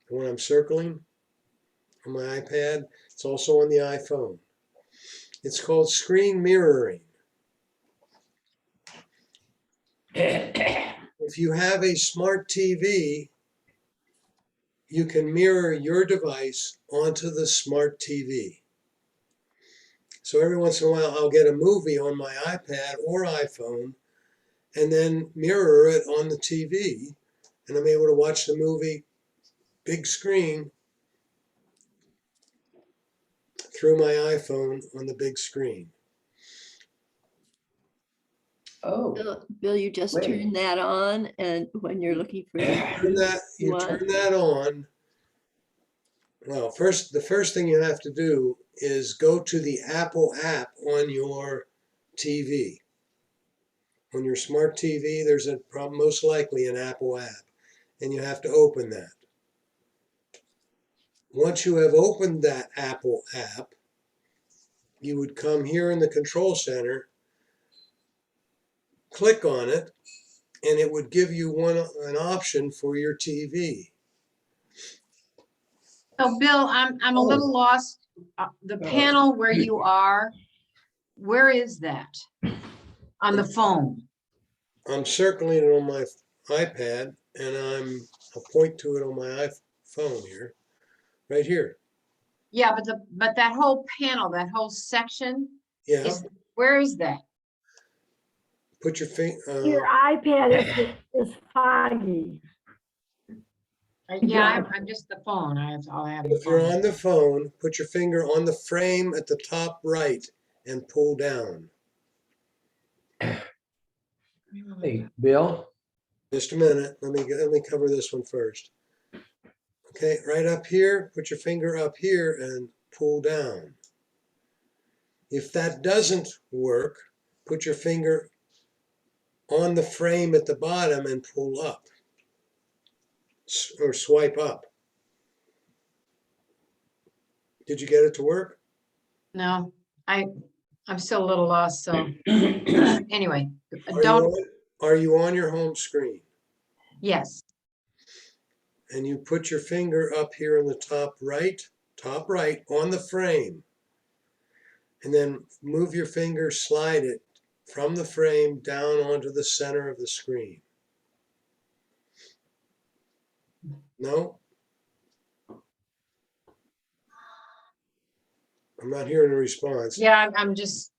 The one I'm circling on my iPad. It's also on the iPhone. It's called screen mirroring. If you have a smart TV, you can mirror your device onto the smart TV. So every once in a while, I'll get a movie on my iPad or iPhone and then mirror it on the TV. And I'm able to watch the movie big screen through my iPhone on the big screen. Oh, Bill, you just wait. turn that on, and when you're looking for. You turn that on. Well, the first thing you have to do is go to the Apple app on your TV. On your smart TV, there's most likely an Apple app, and you have to open that. Once you have opened that Apple app, you would come here in the control center, click on it, and it would give you an option for your TV. So Bill, I'm a little lost. The panel where you are, where is that? On the phone? I'm circling it on my iPad, and I'll point to it on my iPhone here, right here. Yeah, but that whole panel, that whole section, Yeah, where is that? put your finger. Your iPad is foggy. Yeah, I'm just the phone. I'll have. If you're on the phone, put your finger on the frame at the top right and pull down. Hey, Bill, Just a minute. Let me cover this one first. Okay, right up here, put your finger up here and pull down. If that doesn't work, put your finger on the frame at the bottom and pull up or swipe up. Did you get it to work? No, I'm still a little lost, so anyway, Are you on your home screen? Yes. And you put your finger up here in the top right on the frame. And then move your finger, slide it from the frame down onto the center of the screen. No? I'm not hearing a response. Yeah, I'm just,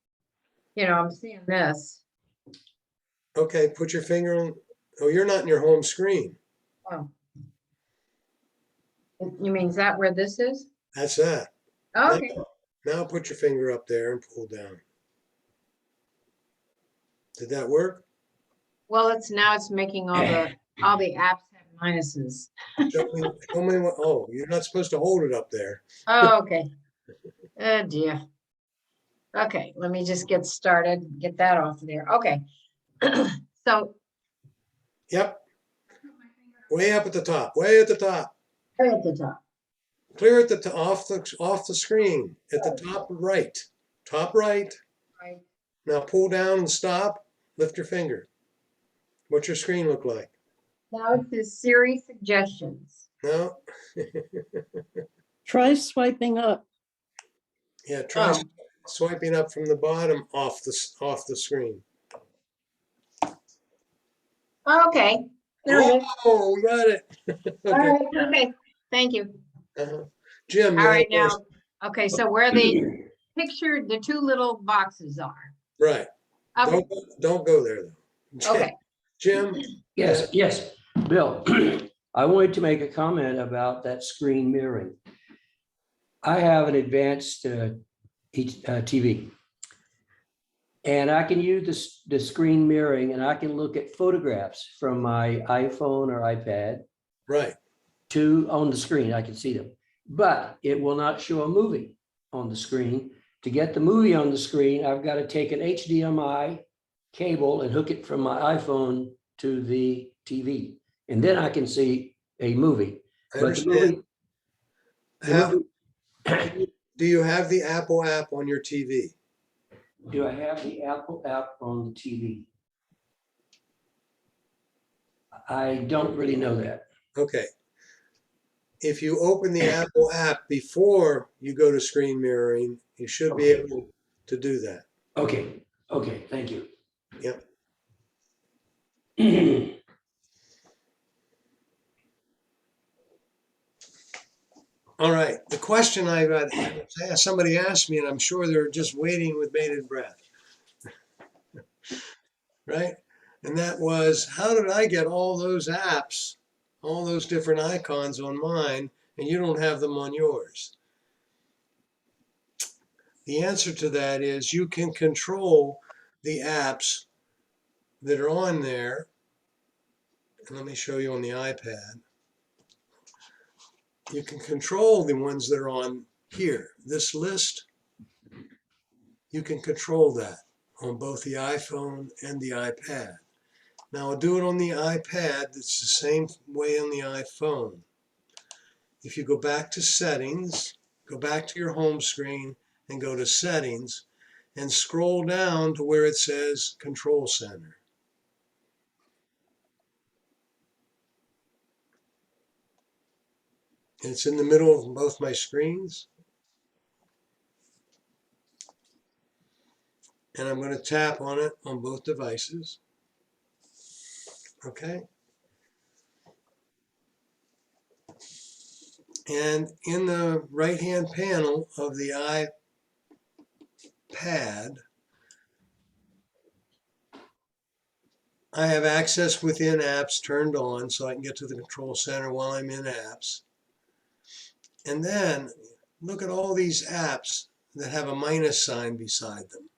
I'm seeing this. Okay, put your finger on, oh, you're not in your home screen. Oh. You mean, is that where this is? That's that. Okay. Now put your finger up there and pull down. Did that work? Well, now it's making all the apps have minuses. Show me what, oh, you're not supposed to hold it up there. Oh, okay. Oh dear. Okay, let me just get started, get that off there. Okay. So. Yep. Way up at the top, way at the top. Way at the top. Clear at the off the screen at the top right. Top right. Right. Now pull down and stop. Lift your finger. What's your screen look like? Now it says Siri suggestions. No. Try swiping up. Yeah, try swiping up from the bottom off the screen. Okay. There we go. Oh, we got it. Okay. All right. Okay. Thank you. Jim. All right now. Okay, so where the picture, the two little boxes are. Right. Okay. Don't go there though. Okay. Jim. yes, Bill, I wanted to make a comment about that screen mirroring. I have an advanced TV, and I can use the screen mirroring, and I can look at photographs from my iPhone or iPad. Right. On the screen, I can see them, but it will not show a movie on the screen To get the movie on the screen, I've got to take an HDMI cable and hook it from my iPhone to the TV. And then I can see a movie. I But the understand. movie, Do you have the Apple app on your TV? do I have the Apple app on the TV? I don't really know that. Okay. If you open the Apple app before you go to screen mirroring, you should be able to do that. Okay, okay, thank you. Yep. All right. The question I got, somebody asked me, and I'm sure they're just waiting with bated breath. Right? And that was, how did I get all those apps, all those different icons on mine, and you don't have them on yours? The answer to that is you can control the apps that are on there. And let me show you on the iPad. You can control the ones that are on here, this list. You can control that on both the iPhone and the iPad. Now I'll do it on the iPad. It's the same way on the iPhone. If you go back to settings, go back to your home screen and go to settings and scroll down to where it says Control Center. It's in the middle of both my screens. And I'm going to tap on it on both devices. Okay. And in the right-hand panel of the iPad, I have access within apps turned on so I can get to the control center while I'm in apps. And then look at all these apps that have a minus sign beside them.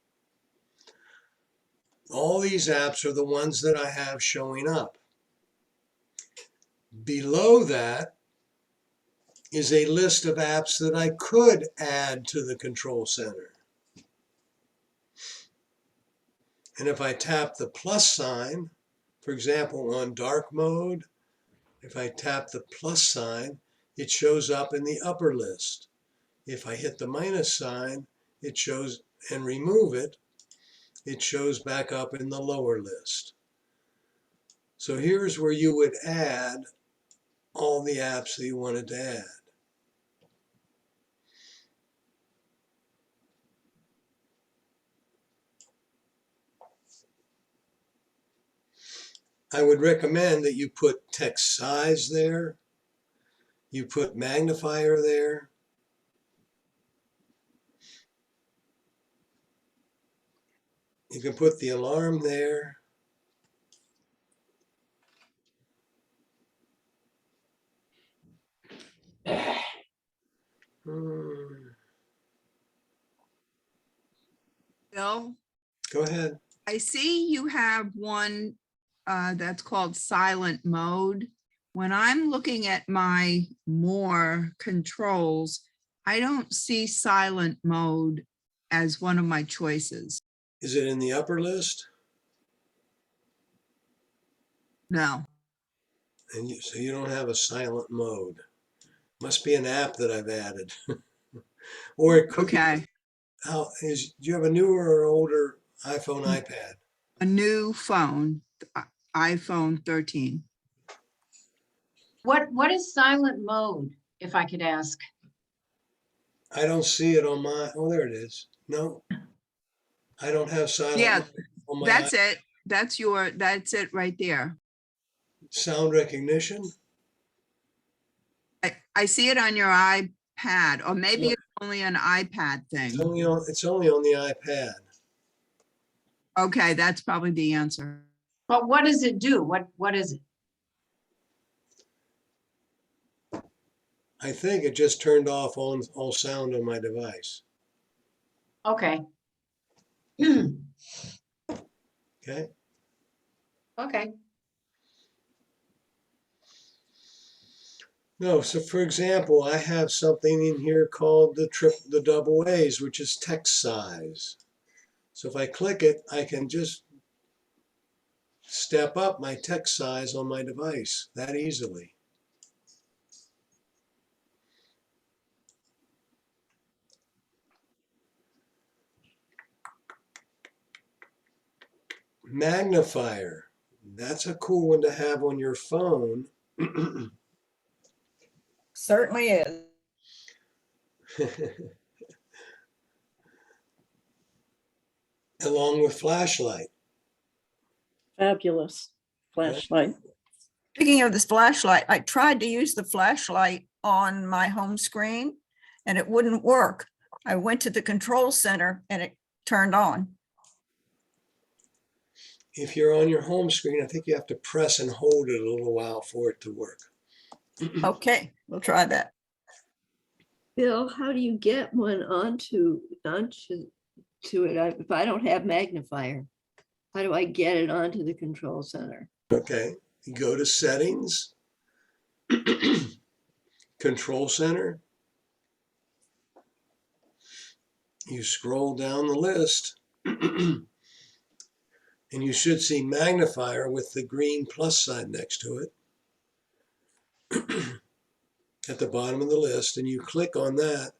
All these apps are the ones that I have showing up. Below that is a list of apps that I could add to the control center. And if I tap the plus sign, for example, on dark mode, if I tap the plus sign, it shows up in the upper list. If I hit the minus sign, it shows, and remove it, it shows back up in the lower list. So here's where you would add all the apps that you wanted to add. I would recommend that you put text size there. You put magnifier there. You can put the alarm there. Bill, Go ahead. I see you have one that's called silent mode. When I'm looking at my more controls, I don't see silent mode as one of my choices. Is it in the upper list? No. And so you don't have a silent mode. Must be an app that I've added. Or it could Okay. be, do you have a newer or older iPhone, iPad? A new phone, iPhone 13. What is silent mode, if I could ask? I don't see it on my, oh, there it is. No, I don't have silent Yeah, mode on my that's it. That's it right there. sound recognition. I see it on your iPad, or maybe it's only an iPad thing. It's only on the iPad. Okay, that's probably the answer. But what does it do? What is it? I think it just turned off all sound on my device. Okay. Okay. Okay. No, so for example, I have something in here called the double A's, which is text size. So if I click it, I can just step up my text size on my device that easily. Magnifier. That's a cool one to have on your phone. Certainly is. Along with flashlight. Fabulous flashlight. Speaking of this flashlight, I tried to use the flashlight on my home screen and it wouldn't work. I went to the control center and it turned on. If you're on your home screen, I think you have to press and hold it a little while for it to work. Okay, we'll try that. Bill, how do you get one onto it? If I don't have magnifier, how do I get it onto the control center? Okay, you go to settings, control center. You scroll down the list and you should see magnifier with the green plus sign next to it at the bottom of the list, and you click on that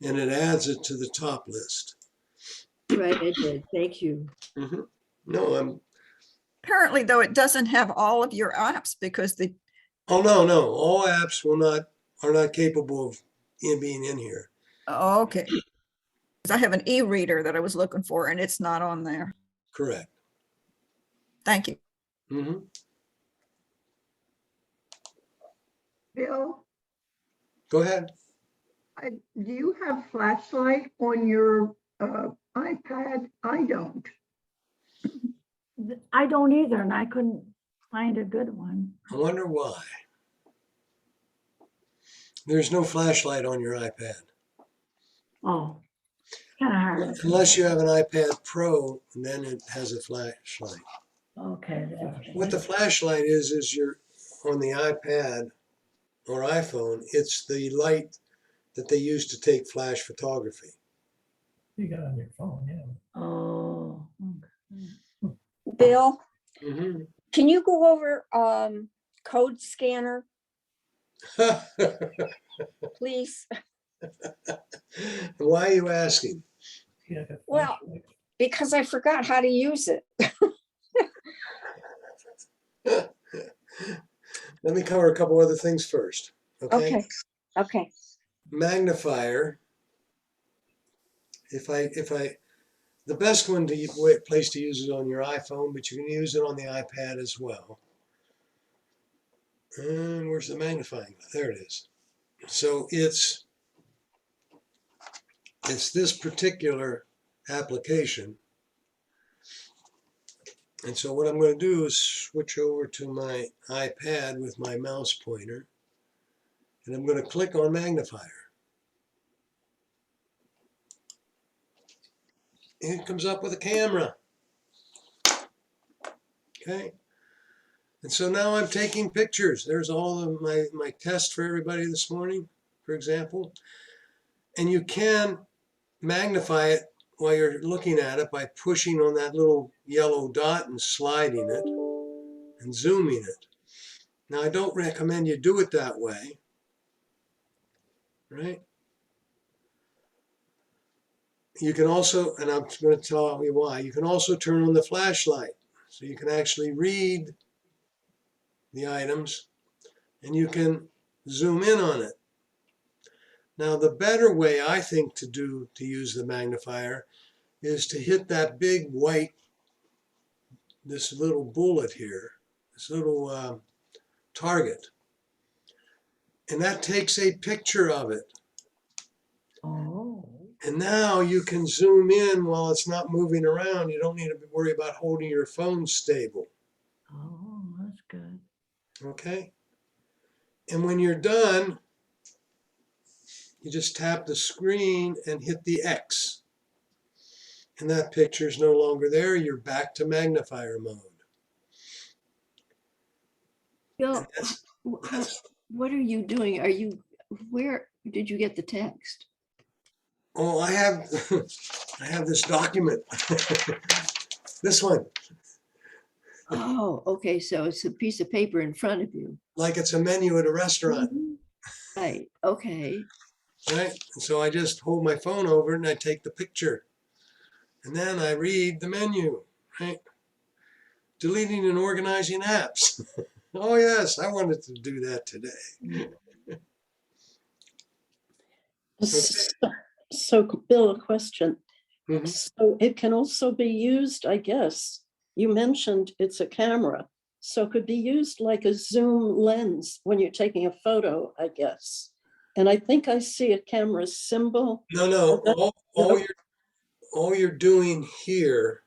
and it adds it to the top list. Right, I did. Thank you. No, Apparently, though, it doesn't have all of your apps because the oh no, all apps are not capable of being in here. oh, okay. 'Cause I have an e-reader that I was looking for and it's not on there. Correct. Thank you. Bill, Go ahead. do you have flashlight on your iPad? I don't. I don't either, and I couldn't find a good one. I wonder why. There's no flashlight on your iPad. Oh, kind of hard. Unless you have an iPad Pro, and then it has a flashlight. Okay. What the flashlight is you're on the iPad or iPhone, it's the light that they use to take flash photography. You got it on your phone, yeah. Oh. Bill, Mm-hmm. can you go over code scanner, please? Why are you asking? Yeah, Well, because I forgot how to use it. Let me cover a couple other things first. Okay. Okay. Magnifier. The best place to use it on your iPhone, but you can use it on the iPad as well. And where's the magnifying? There it is. So it's this particular application. And so what I'm going to do is switch over to my iPad with my mouse pointer, and I'm going to click on Magnifier. And it comes up with a camera. Okay. And so now I'm taking pictures. There's all of my test for everybody this morning, for example. And you can magnify it while you're looking at it by pushing on that little yellow dot and sliding it and zooming it. Now, I don't recommend you do it that way, right? You can also, and I'm going to tell you why, you can also turn on the flashlight so you can actually read the items and you can zoom in on it. Now, the better way I think to use the magnifier is to hit that big white, this little bullet here, this little target. And that takes a picture of it. Oh. And now you can zoom in while it's not moving around. You don't need to worry about holding your phone stable. Oh, that's good. Okay? And when you're done, you just tap the screen and hit the X. And that picture is no longer there. You're back to magnifier mode. Bill, what are you doing? Where did you get the text? Oh, I have, I have this document. This one, Oh, okay, so it's a piece of paper in front of you. like it's a menu at a restaurant, Right, okay. right? And so I just hold my phone over it and I take the picture. And then I read the menu, right? Deleting and organizing apps. Oh yes, I wanted to do that today. So Bill, a question. Mhm. So it can also be used, I guess, you mentioned it's a camera, so it could be used like a zoom lens when you're taking a photo, I guess. And I think I see a camera symbol. No, No. all you're doing here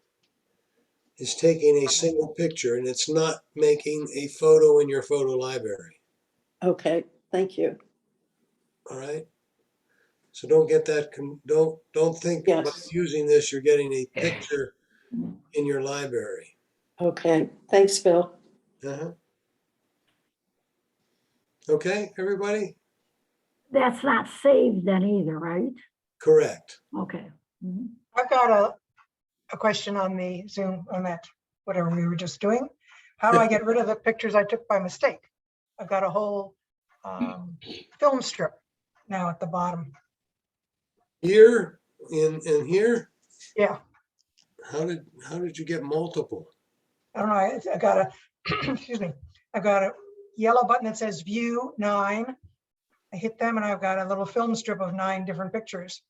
is taking a single picture and it's not making a photo in your photo library. Okay, thank you. All right. So don't get that, don't think by Yes. using this, you're getting a picture in your library. Okay, thanks, Bill. Uh-huh. Okay, everybody? That's not saved then either, right? Correct. Okay. Mhm. I've got a question on the Zoom, on that, whatever we were just doing. How do I get rid of the pictures I took by mistake? I've got a whole film strip now at the bottom. Here, in here, Yeah, how did you get multiple? I don't know. I got a, excuse me, I've got a yellow button that says view 9. I hit them and I've got a little film strip of 9 different pictures.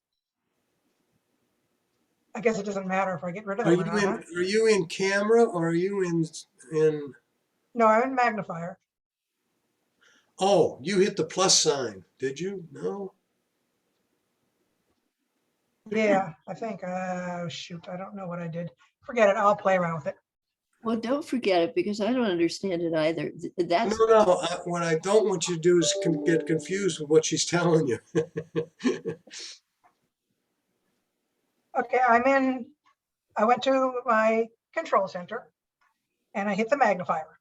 I guess it doesn't matter if I get rid of Are them you or not. Huh? are you in camera or are you in No, I'm in Magnifier. Oh, you hit the plus sign, did you? No? Yeah, I think. Shoot, I don't know what I did. Forget it. I'll play around with it. Well, don't forget it because I don't understand it either. That's No. What I don't want you to do is get confused with what she's telling you. Okay, I went to my control center and I hit the magnifier.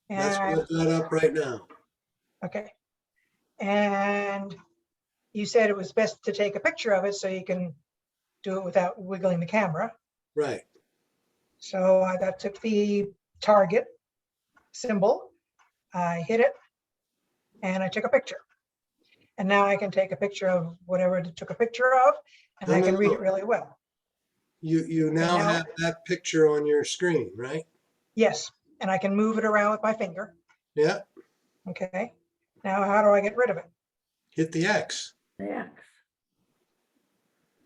And That's what I've got up right now. okay. And you said it was best to take a picture of it so you can do it without wiggling the camera. Right. So I took the target symbol, I hit it, and I took a picture. And now I can take a picture of whatever it took a picture of, and I can read it really well. You now have that picture on your screen, right? Yes, and I can move it around with my finger. Yeah. Okay. Now how do I get rid of it? Hit the X. Yeah.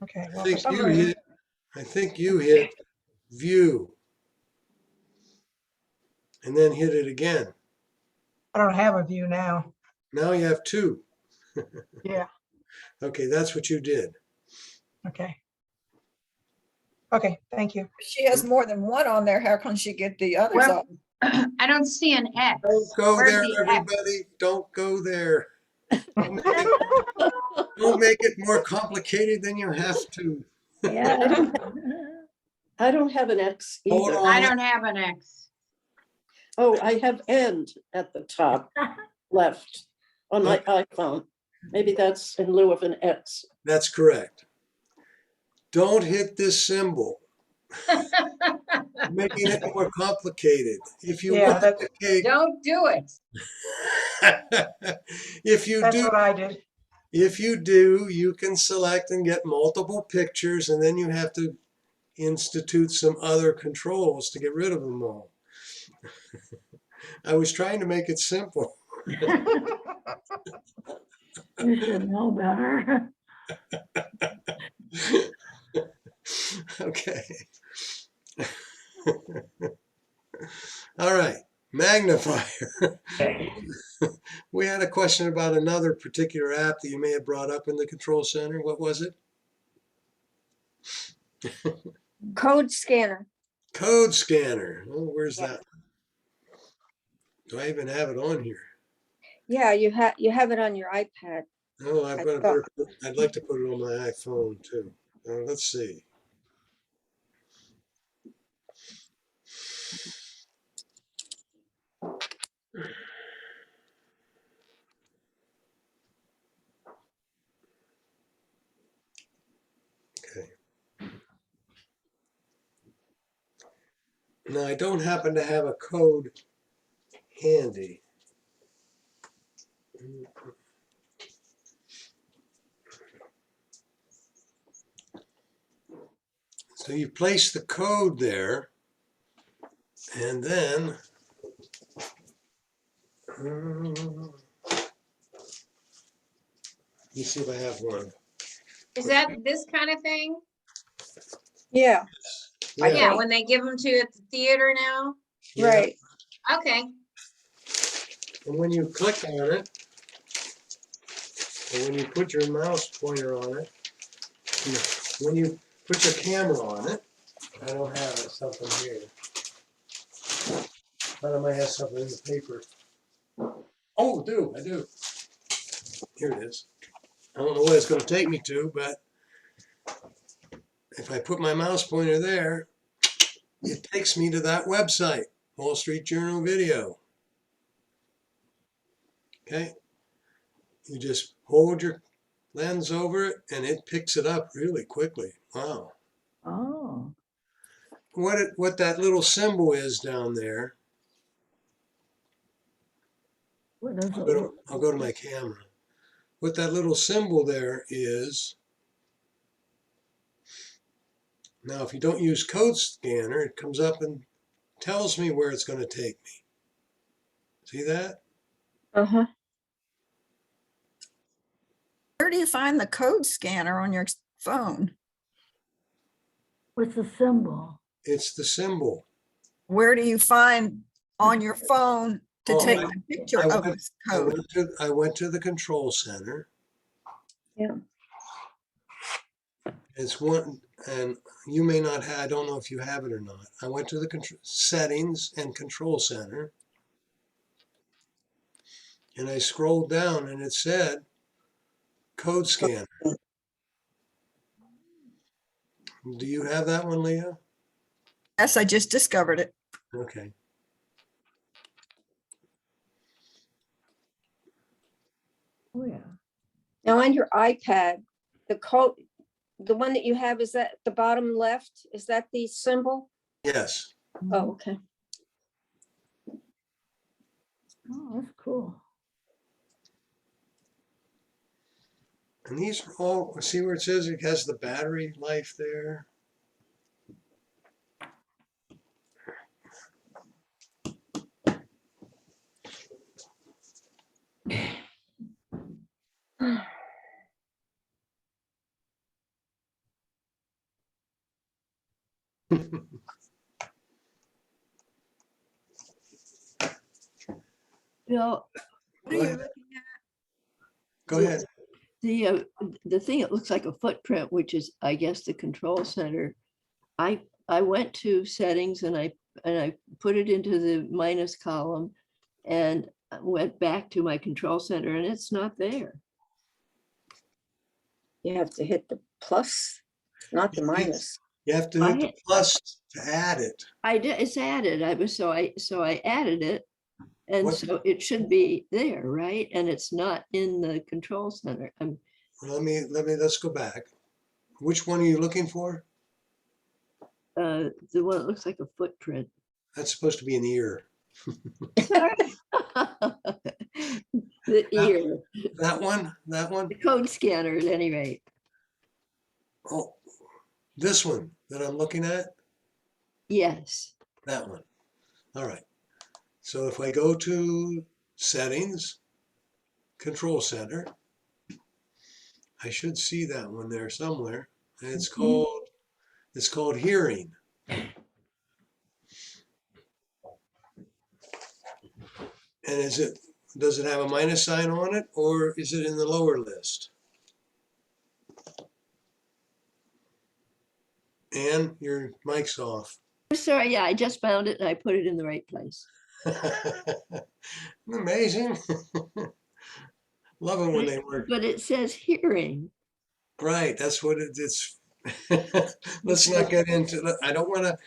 Okay. I Well, think you hit view. And then hit it again. I don't have a view now. Now you have 2. Yeah. Okay, that's what you did. Okay. Okay, thank you. She has more than one on there. How can she get the others Well, up? I don't see an X. Don't go Where's there, the X? everybody. Don't go there. Don't make it more complicated than you have to. Yeah. I don't have an X Hold either. on. I don't have an X. Oh, I have end at the top left on my iPhone. Maybe that's in lieu of an X. That's correct. Don't hit this symbol. Making it more complicated. If you want the cake, Don't do it. if you That's do, what I did. if you do, you can select and get multiple pictures, and then you have to institute some other controls to get rid of them all. I was trying to make it simple. You should know better. Okay. All right, magnifier. We had a question about another particular app that you may have brought up in the control center. What was it? Code scanner. Code scanner. Oh, where's that? Do I even have it on here? Yeah, you have it on your iPad. Oh, I'd like to put it on my iPhone too. Let's see. Now, I don't happen to have a code handy. So you place the code there, and then let me see if I have one. Is that this kind of thing? Yeah, Yeah, when they give them to you at the theater now? Yeah. right. Okay. And when you click on it, or when you put your mouse pointer on it, when you put your camera on it, I don't have something here. Thought I might have something in the paper. Oh, I do. Here it is. I don't know what it's going to take me to, but if I put my mouse pointer there, it takes me to that website, Wall Street Journal Video. Okay? You just hold your lens over it and it picks it up really quickly. Wow. Oh, What that little symbol is down there, what does it I'll look? go to my camera. What that little symbol there is, now if you don't use Code Scanner, it comes up and tells me where it's going to take me. See that? Uh-huh. Where do you find the code scanner on your phone? What's the symbol? It's the symbol. Where do you find on your phone to Oh, take a picture of this code? I went to the control center. Yeah. It's one, and you may not have, I don't know if you have it or not. I went to the settings and control center, and I scrolled down and it said code scanner. Do you have that one, Leah? Yes, I just discovered it. Okay. Oh, yeah. Now on your iPad, the code, the one that you have, is that the bottom left? Is that the symbol? Yes. Oh, okay. Oh, that's cool. And these are all, see where it says it has the battery life there? Bill, What are you looking Go ahead. the thing, it looks like a footprint, which is, I guess, the control center. I went to settings and I put it into the minus column and went back to my control center and it's not there. You have to hit the plus, not the minus. You have to hit the plus to add it. I did, it's added. So I added it. And What- so it should be there, right? And it's not in the control center. Well, let's go back. Which one are you looking for? The one that looks like a footprint. That's supposed to be an ear. The ear. That one? The code scanner at any rate. Oh, this one that I'm looking at? Yes. That one. All right. So if I go to settings, control center, I should see that one there somewhere. And it's called hearing. And does it have a minus sign on it, or is it in the lower list? And your mic's off. Sorry, yeah, I just found it and I put it in the right place. Amazing. Love it when they work. But it says hearing. Right, that's what it's. Let's not get into, I don't want to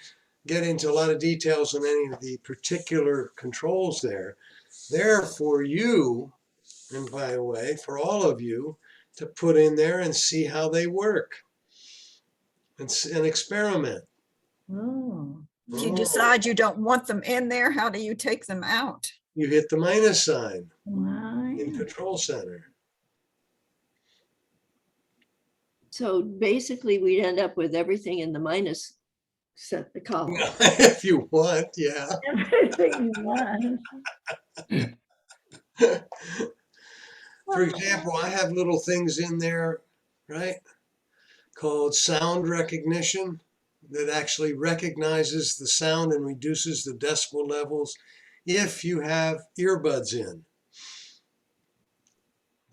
get into a lot of details on any of the particular controls there. They're for you, and by the way, for all of you to put in there and see how they work and experiment. Oh, If you Oh, decide you don't want them in there, how do you take them out? you hit the minus sign Why? in Control Center. So basically, we'd end up with everything in the minus set the column. If you want, yeah. Everything you want. For example, I have little things in there, right, called sound recognition that actually recognizes the sound and reduces the decibel levels if you have earbuds in.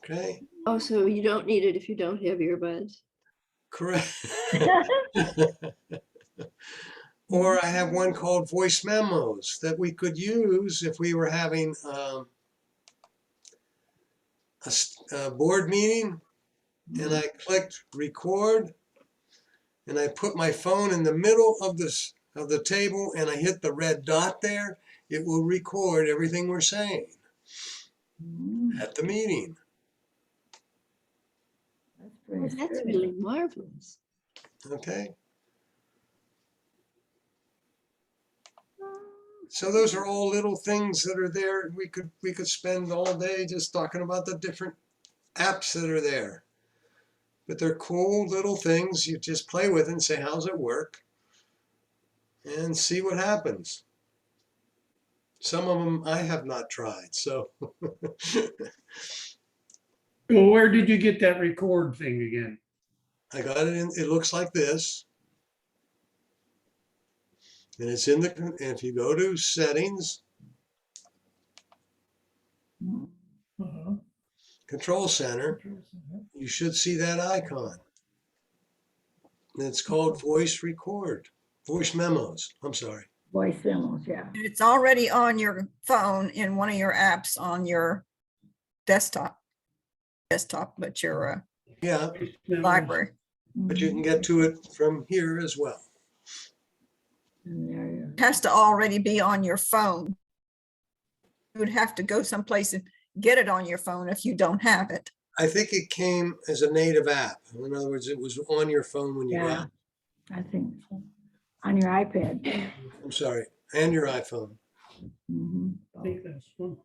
Okay, Oh, so you don't need it if you don't have earbuds. correct. Or I have one called voice memos that we could use if we were having a board meeting, and I clicked record, and I put my phone in the middle of the table, and I hit the red dot there. It will record everything we're saying at the meeting. That's pretty That's good. really marvelous. Okay. So those are all little things that are there. We could spend all day just talking about the different apps that are there. But they're cool little things. You just play with it and say, how's it work? And see what happens. Some of them I have not tried, so. Well, where did you get that record thing again? I got it in, it looks like this. And it's in the, and if you go to settings, Control Center, you should see that icon. And it's called voice record, voice memos, I'm sorry. Voice memos, yeah. It's already on your phone in one of your apps on your desktop, but your Yeah, library. but you can get to it from here as well. It has to already be on your phone. You would have to go someplace and get it on your phone if you don't have it. I think it came as a native app. In other words, it was on your phone when you got it. I think so. On your iPad. I'm sorry, and your iPhone. Mhm. I think that's one.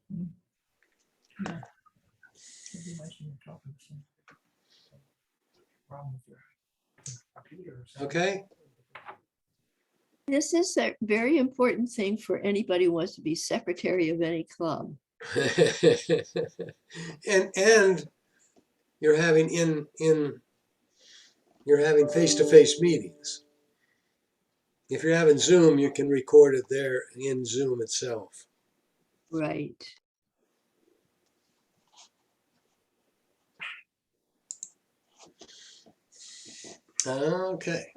Okay. This is a very important thing for anybody who wants to be secretary of any club. and you're having you're having face-to-face meetings. If you're having Zoom, you can record it there in Zoom itself. Right. Okay.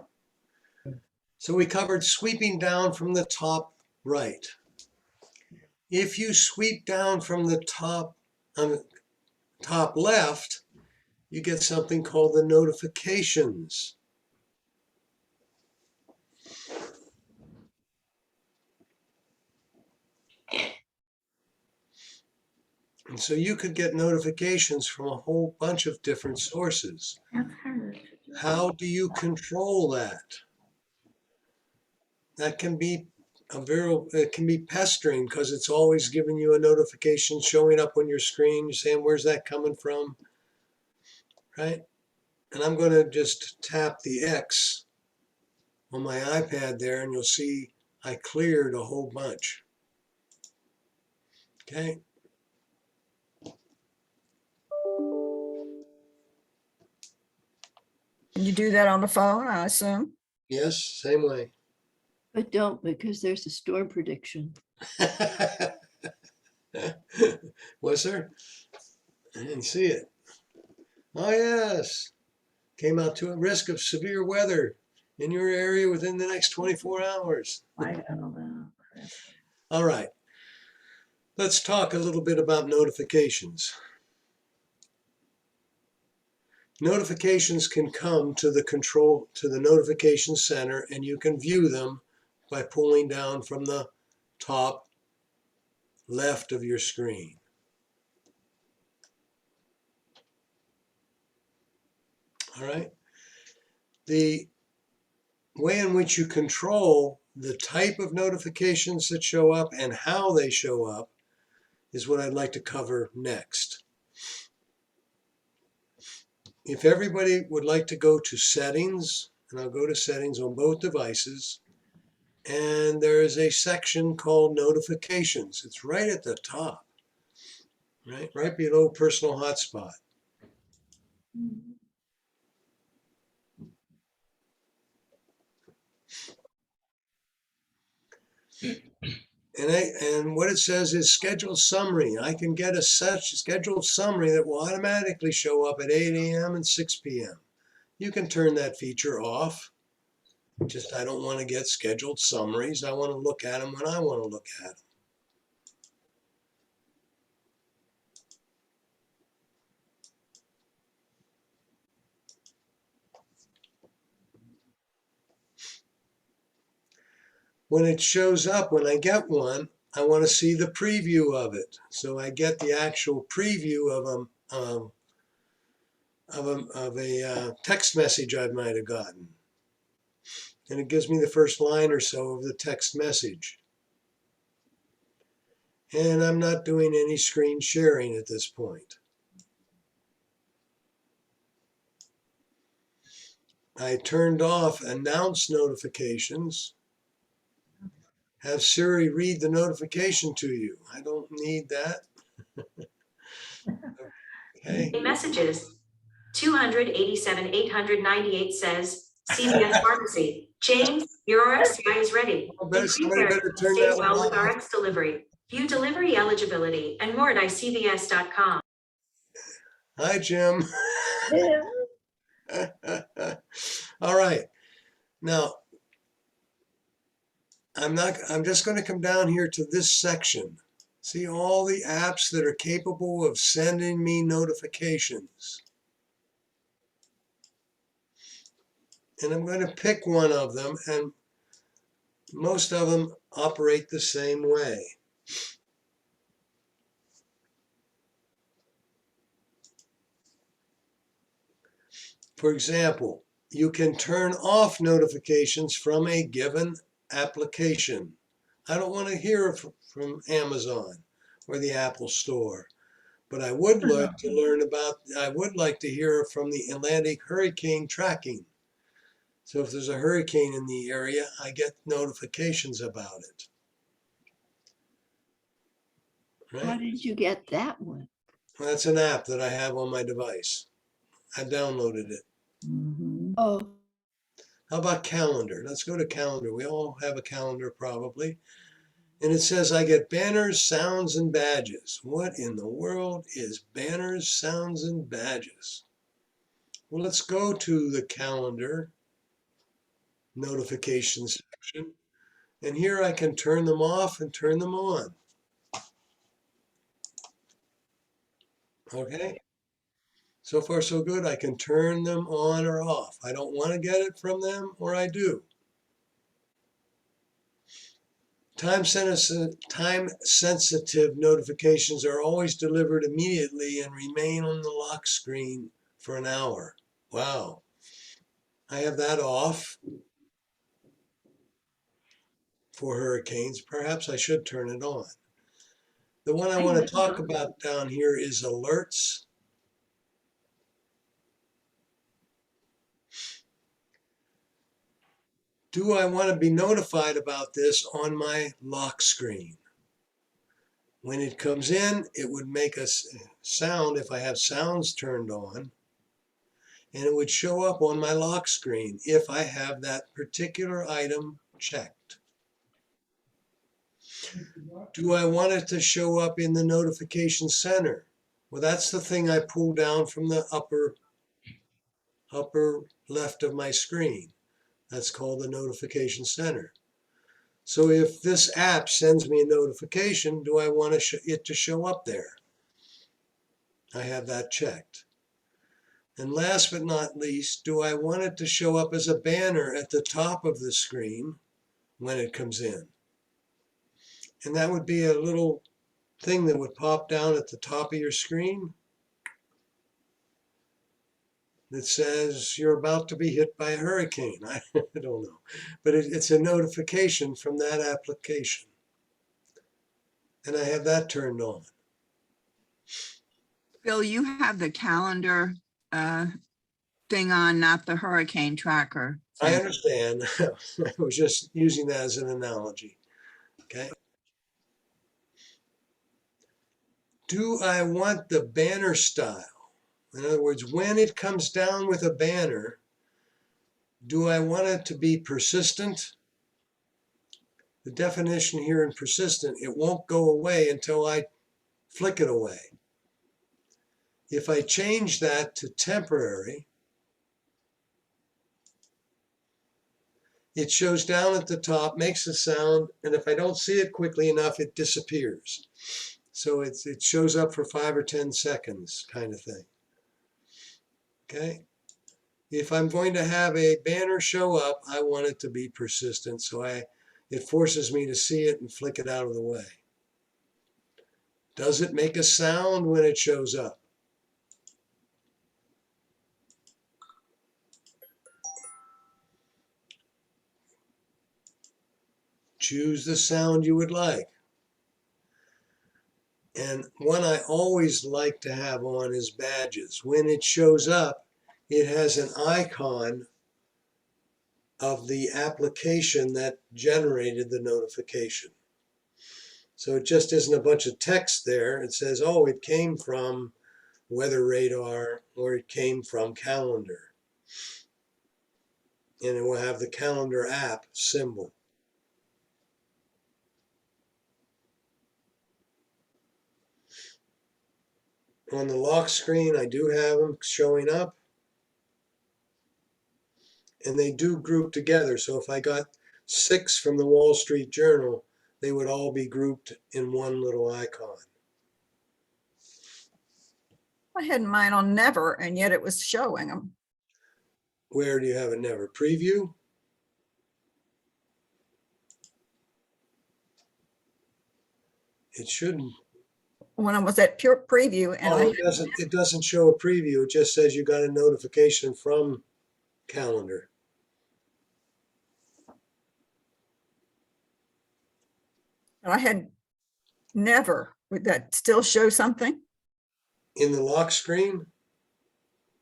So we covered sweeping down from the top right. If you sweep down from the top left, you get something called the notifications. And so you could get notifications from a whole bunch of different sources. How do you control that? That can be it can be pestering because it's always giving you a notification showing up on your screen. You're saying, where's that coming from? Right? And I'm going to just tap the X on my iPad there, and you'll see I cleared a whole bunch. Okay. Can you do that on the phone, I assume? Yes, same way. But don't, because there's a storm prediction. Was there? I didn't see it. Oh, yes. Came out to a risk of severe weather in your area within the next 24 hours. I don't know. All right. Let's talk a little bit about notifications. Notifications can come to the notification center, and you can view them by pulling down from the top left of your screen. All right. The way in which you control the type of notifications that show up and how they show up is what I'd like to cover next. If everybody would like to go to settings, and I'll go to settings on both devices, and there is a section called notifications. It's right at the top, right below personal hotspot. And what it says is scheduled summary. I can get a scheduled summary that will automatically show up at 8 a.m. and 6 p.m. You can turn that feature off. Just I don't want to get scheduled summaries. I want to look at them when I want to look at them. When it shows up, when I get one, I want to see the preview of it. So I get the actual preview of a text message I might have gotten. And it gives me the first line or so of the text message. And I'm not doing any screen sharing at this point. I turned off announce notifications. Have Siri read the notification to you. I don't need that. Okay. Messages. 287 898 says CVS Pharmacy. James, your RXCI is ready. Somebody better turn Stay that one well with off. RX delivery. View delivery eligibility and more at icvs.com. Hi, Jim. All right. Now, I'm just going to come down here to this section. See all the apps that are capable of sending me notifications. And I'm going to pick one of them, and most of them operate the same way. For example, you can turn off notifications from a given application. I don't want to hear from Amazon or the Apple Store, but I would like to learn about, I would like to hear from the Atlantic hurricane tracking. So if there's a hurricane in the area, I get notifications about it. Right? How did you get that one? Well, that's an app that I have on my device. I downloaded it. Oh, How about calendar? Let's go to calendar. We all have a calendar probably. And it says I get banners, sounds, and badges. What in the world is banners, sounds, and badges? Well, let's go to the calendar notifications section. And here I can turn them off and turn them on. Okay. So far, so good. I can turn them on or off. I don't want to get it from them, or I do. Time-sensitive notifications are always delivered immediately and remain on the lock screen for an hour. Wow. I have that off for hurricanes. Perhaps I should turn it on. The one I want to talk about down here is alerts. Do I want to be notified about this on my lock screen? When it comes in, it would make a sound if I have sounds turned on, and it would show up on my lock screen if I have that particular item checked. Do I want it to show up in the notification center? Well, that's the thing I pull down from the upper left of my screen. That's called the notification center. So if this app sends me a notification, do I want it to show up there? I have that checked. And last but not least, do I want it to show up as a banner at the top of the screen when it comes in? And that would be a little thing that would pop down at the top of your screen. that says you're about to be hit by a hurricane. I don't know, but it's a notification from that application. And I have that turned on. Bill, you have the calendar thing on, not the hurricane tracker. I thing. understand. I was just using that as an analogy. Okay. Do I want the banner style? In other words, when it comes down with a banner, do I want it to be persistent? The definition here in persistent, it won't go away until I flick it away. If I change that to temporary, it shows down at the top, makes a sound, and if I don't see it quickly enough, it disappears. So it shows up for 5 or 10 seconds kind of thing. Okay. If I'm going to have a banner show up, I want it to be persistent. So it forces me to see it and flick it out of the way. Does it make a sound when it shows up? Choose the sound you would like. And one I always like to have on is badges. When it shows up, it has an icon of the application that generated the notification. So it just isn't a bunch of text there. It says, oh, it came from Weather Radar or it came from Calendar. And it will have the Calendar app symbol. On the lock screen, I do have them showing up. And they do group together. So if I got 6 from the Wall Street Journal, they would all be grouped in one little icon. I had mine on never, and yet it was showing them. Where do you have it never? Preview? It shouldn't. When I was at pure preview, and Oh, it doesn't show a preview. It just says you got a notification from Calendar. I had never. Would that still show something? In the lock screen,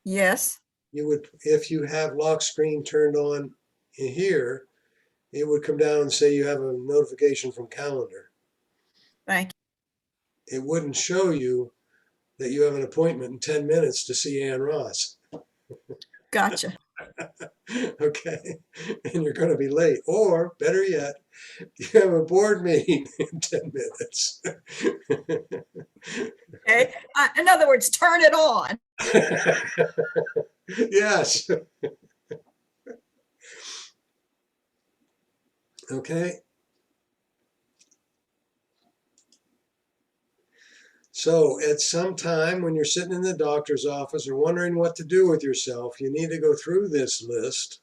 Yes. you would, if you have lock screen turned on in here, it would come down and say you have a notification from Calendar. Thank It wouldn't show you that you have an appointment in 10 minutes to see Ann Ross. you. Gotcha. Okay. And you're going to be late. Or better yet, you have a board meeting in 10 minutes. Okay. In other words, turn it on. Yes. Okay. So at some time when you're sitting in the doctor's office or wondering what to do with yourself, you need to go through this list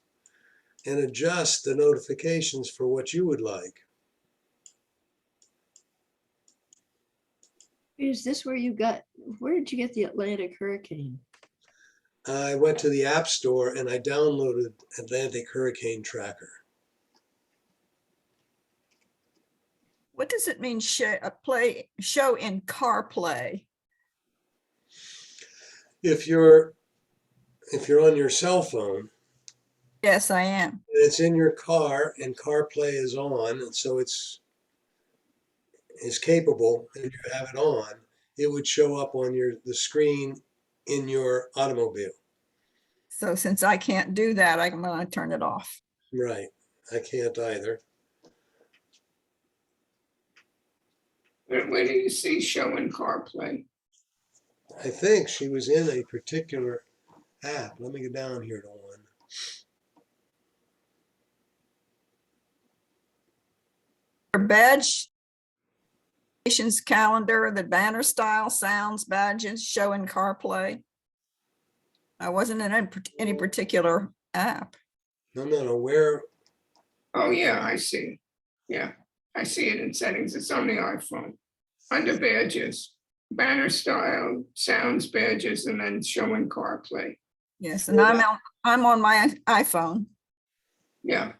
and adjust the notifications for what you would like. Is this where where did you get the Atlantic hurricane? I went to the App Store and I downloaded Atlantic Hurricane Tracker. What does it mean show in CarPlay? If you're on your cell phone, Yes, I am. and it's in your car and CarPlay is on, and so is capable, and you have it on, it would show up on the screen in your automobile. So since I can't do that, I'm going to turn it off. Right. I can't either. Where do you see showing CarPlay? I think she was in a particular app. Let me go down here to one. Your badge calendar, the banner style, sounds, badges, showing CarPlay. I wasn't in any particular app. No. Where? Oh, yeah, I see. Yeah, I see it in settings. It's on the iPhone. Under badges, banner style, sounds, badges, and then showing CarPlay. Yes, and I'm on my iPhone. Yeah.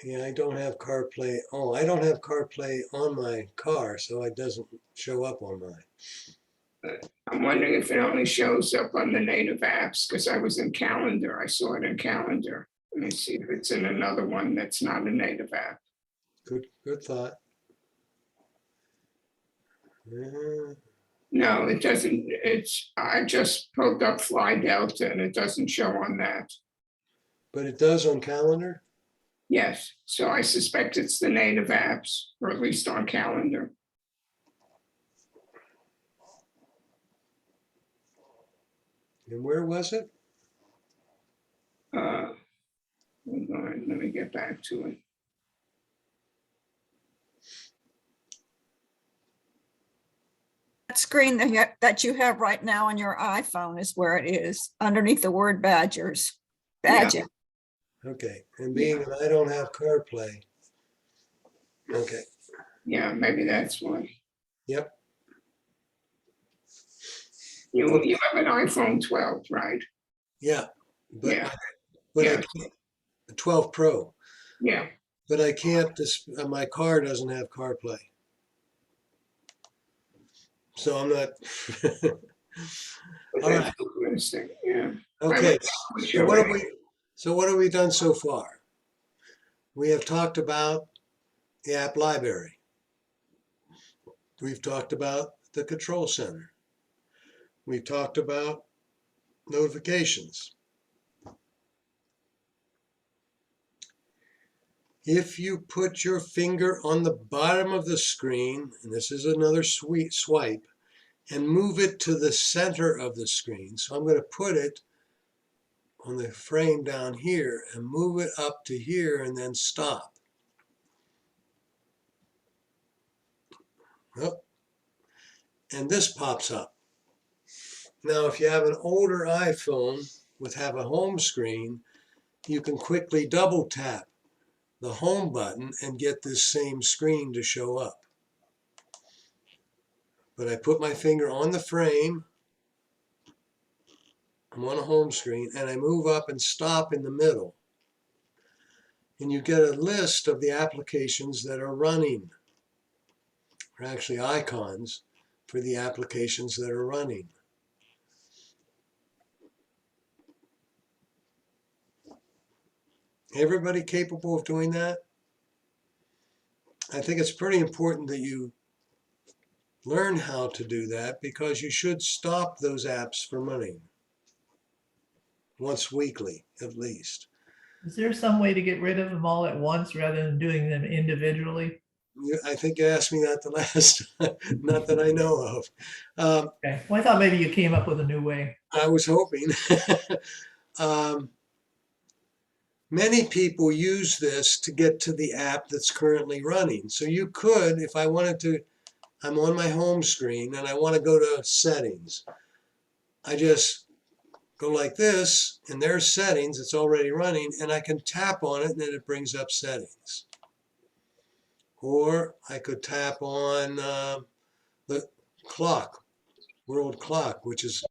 Yeah, I don't have CarPlay. Oh, I don't have CarPlay on my car, so it doesn't show up on mine. I'm wondering if it only shows up on the native apps, because I was in Calendar. I saw it in Calendar. Let me see if it's in another one that's not a native app. Good thought. No, it doesn't. I just pulled up Fly Delta and it doesn't show on that. But it does on Calendar? Yes, so I suspect it's the native apps, or at least on Calendar. And where was it? Hold on, let me get back to it. That screen that you have right now on your iPhone is where it is, underneath the word badgers. Badger. Okay, and being that I don't have CarPlay. Okay. Yeah, maybe that's why. Yep. You have an iPhone 12, right? Yeah, but Yeah. I Yeah. can't, the 12 Pro. Yeah. But I can't. My car doesn't have CarPlay, so I'm not. All right. Interesting. Yeah. Okay. So what have we done so far? We have talked about the app library. We've talked about the control center. We've talked about notifications. If you put your finger on the bottom of the screen, and this is another swipe, and move it to the center of the screen. So I'm going to put it on the frame down here and move it up to here and then stop. Oh, and this pops up. Now, if you have an older iPhone have a home screen, you can quickly double tap the home button and get this same screen to show up. But I put my finger on the frame, I'm on a home screen, and I move up and stop in the middle. And you get a list of the applications that are running, or actually icons for the applications that are running. Everybody capable of doing that? I think it's pretty important that you learn how to do that, because you should stop those apps from running once weekly at least. Is there some way to get rid of them all at once rather than doing them individually? I think you asked me that the last, not that I know of. Okay. Well, I thought maybe you came up with a new way. I was hoping. Many people use this to get to the app that's currently running. So you could, if I wanted to, I'm on my home screen and I want to go to settings. I just go like this, and there's settings, it's already running, and I can tap on it and then it brings up settings. Or I could tap on the clock, world clock, which is,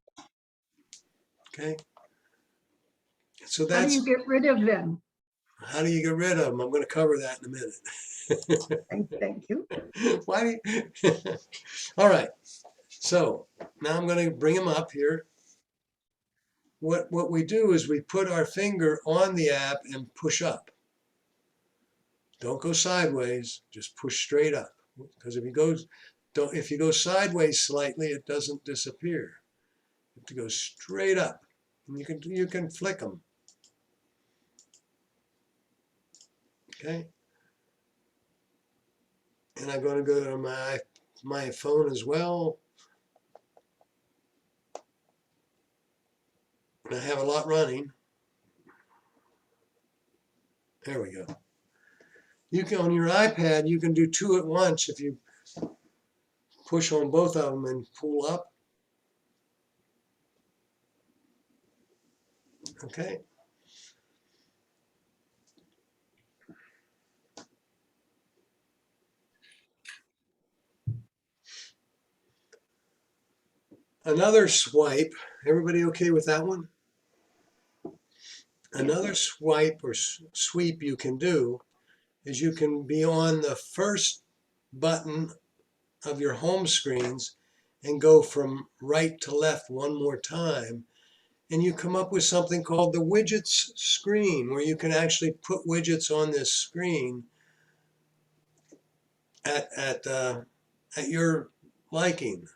okay. So How do that's, you get rid of them? how do you get rid of them? I'm going to cover that in a minute. Thank you. Why do you? All right. So now I'm going to bring them up here. What we do is we put our finger on the app and push up. Don't go sideways, just push straight up. Because if you go sideways slightly, it doesn't disappear. You have to go straight up. And you can flick them. Okay. And I'm going to go to my phone as well. And I have a lot running. There we go. You can, on your iPad, you can do two at once if you push on both of them and pull up. Okay. Another swipe, everybody okay with that one? Another swipe or sweep you can do is you can be on the first button of your home screens and go from right to left one more time. And you come up with something called the Widgets Screen, where you can actually put widgets on this screen at your liking.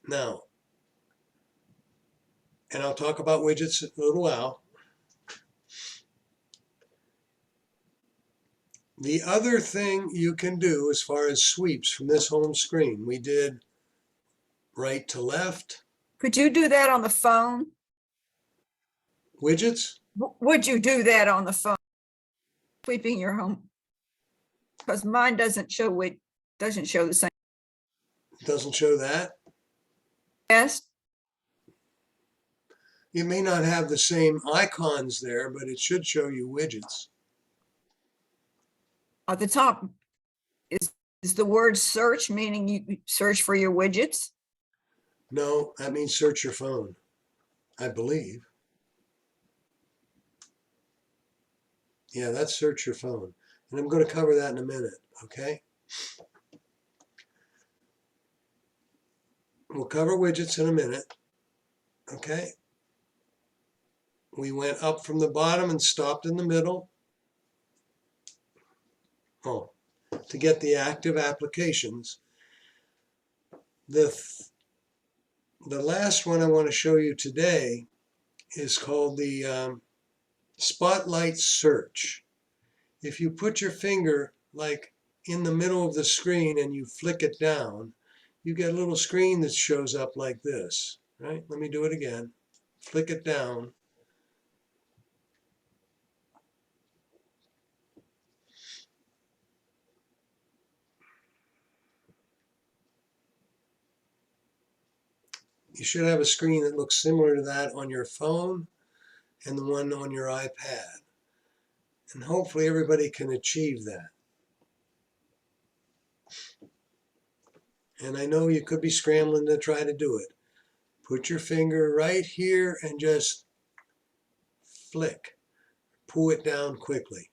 Now, and I'll talk about widgets in a little while. The other thing you can do as far as sweeps from this home screen, we did right to left. Could you do that on the phone? Widgets? Would you do that on the phone? Sweeping your home? Because mine doesn't show the same. Doesn't show that. Yes. It may not have the same icons there, but it should show you widgets. At the top is the word search, meaning you search for your widgets? No, that means search your phone, I believe. Yeah, that's search your phone. And I'm going to cover that in a minute, okay? We'll cover widgets in a minute, okay? We went up from the bottom and stopped in the middle. Oh, to get the active applications. The last one I want to show you today is called the Spotlight Search. If you put your finger like in the middle of the screen and you flick it down, you get a little screen that shows up like this, right? Let me do it again. Flick it down. You should have a screen that looks similar to that on your phone and the one on your iPad. And hopefully everybody can achieve that. And I know you could be scrambling to try to do it. Put your finger right here and just flick. Pull it down quickly.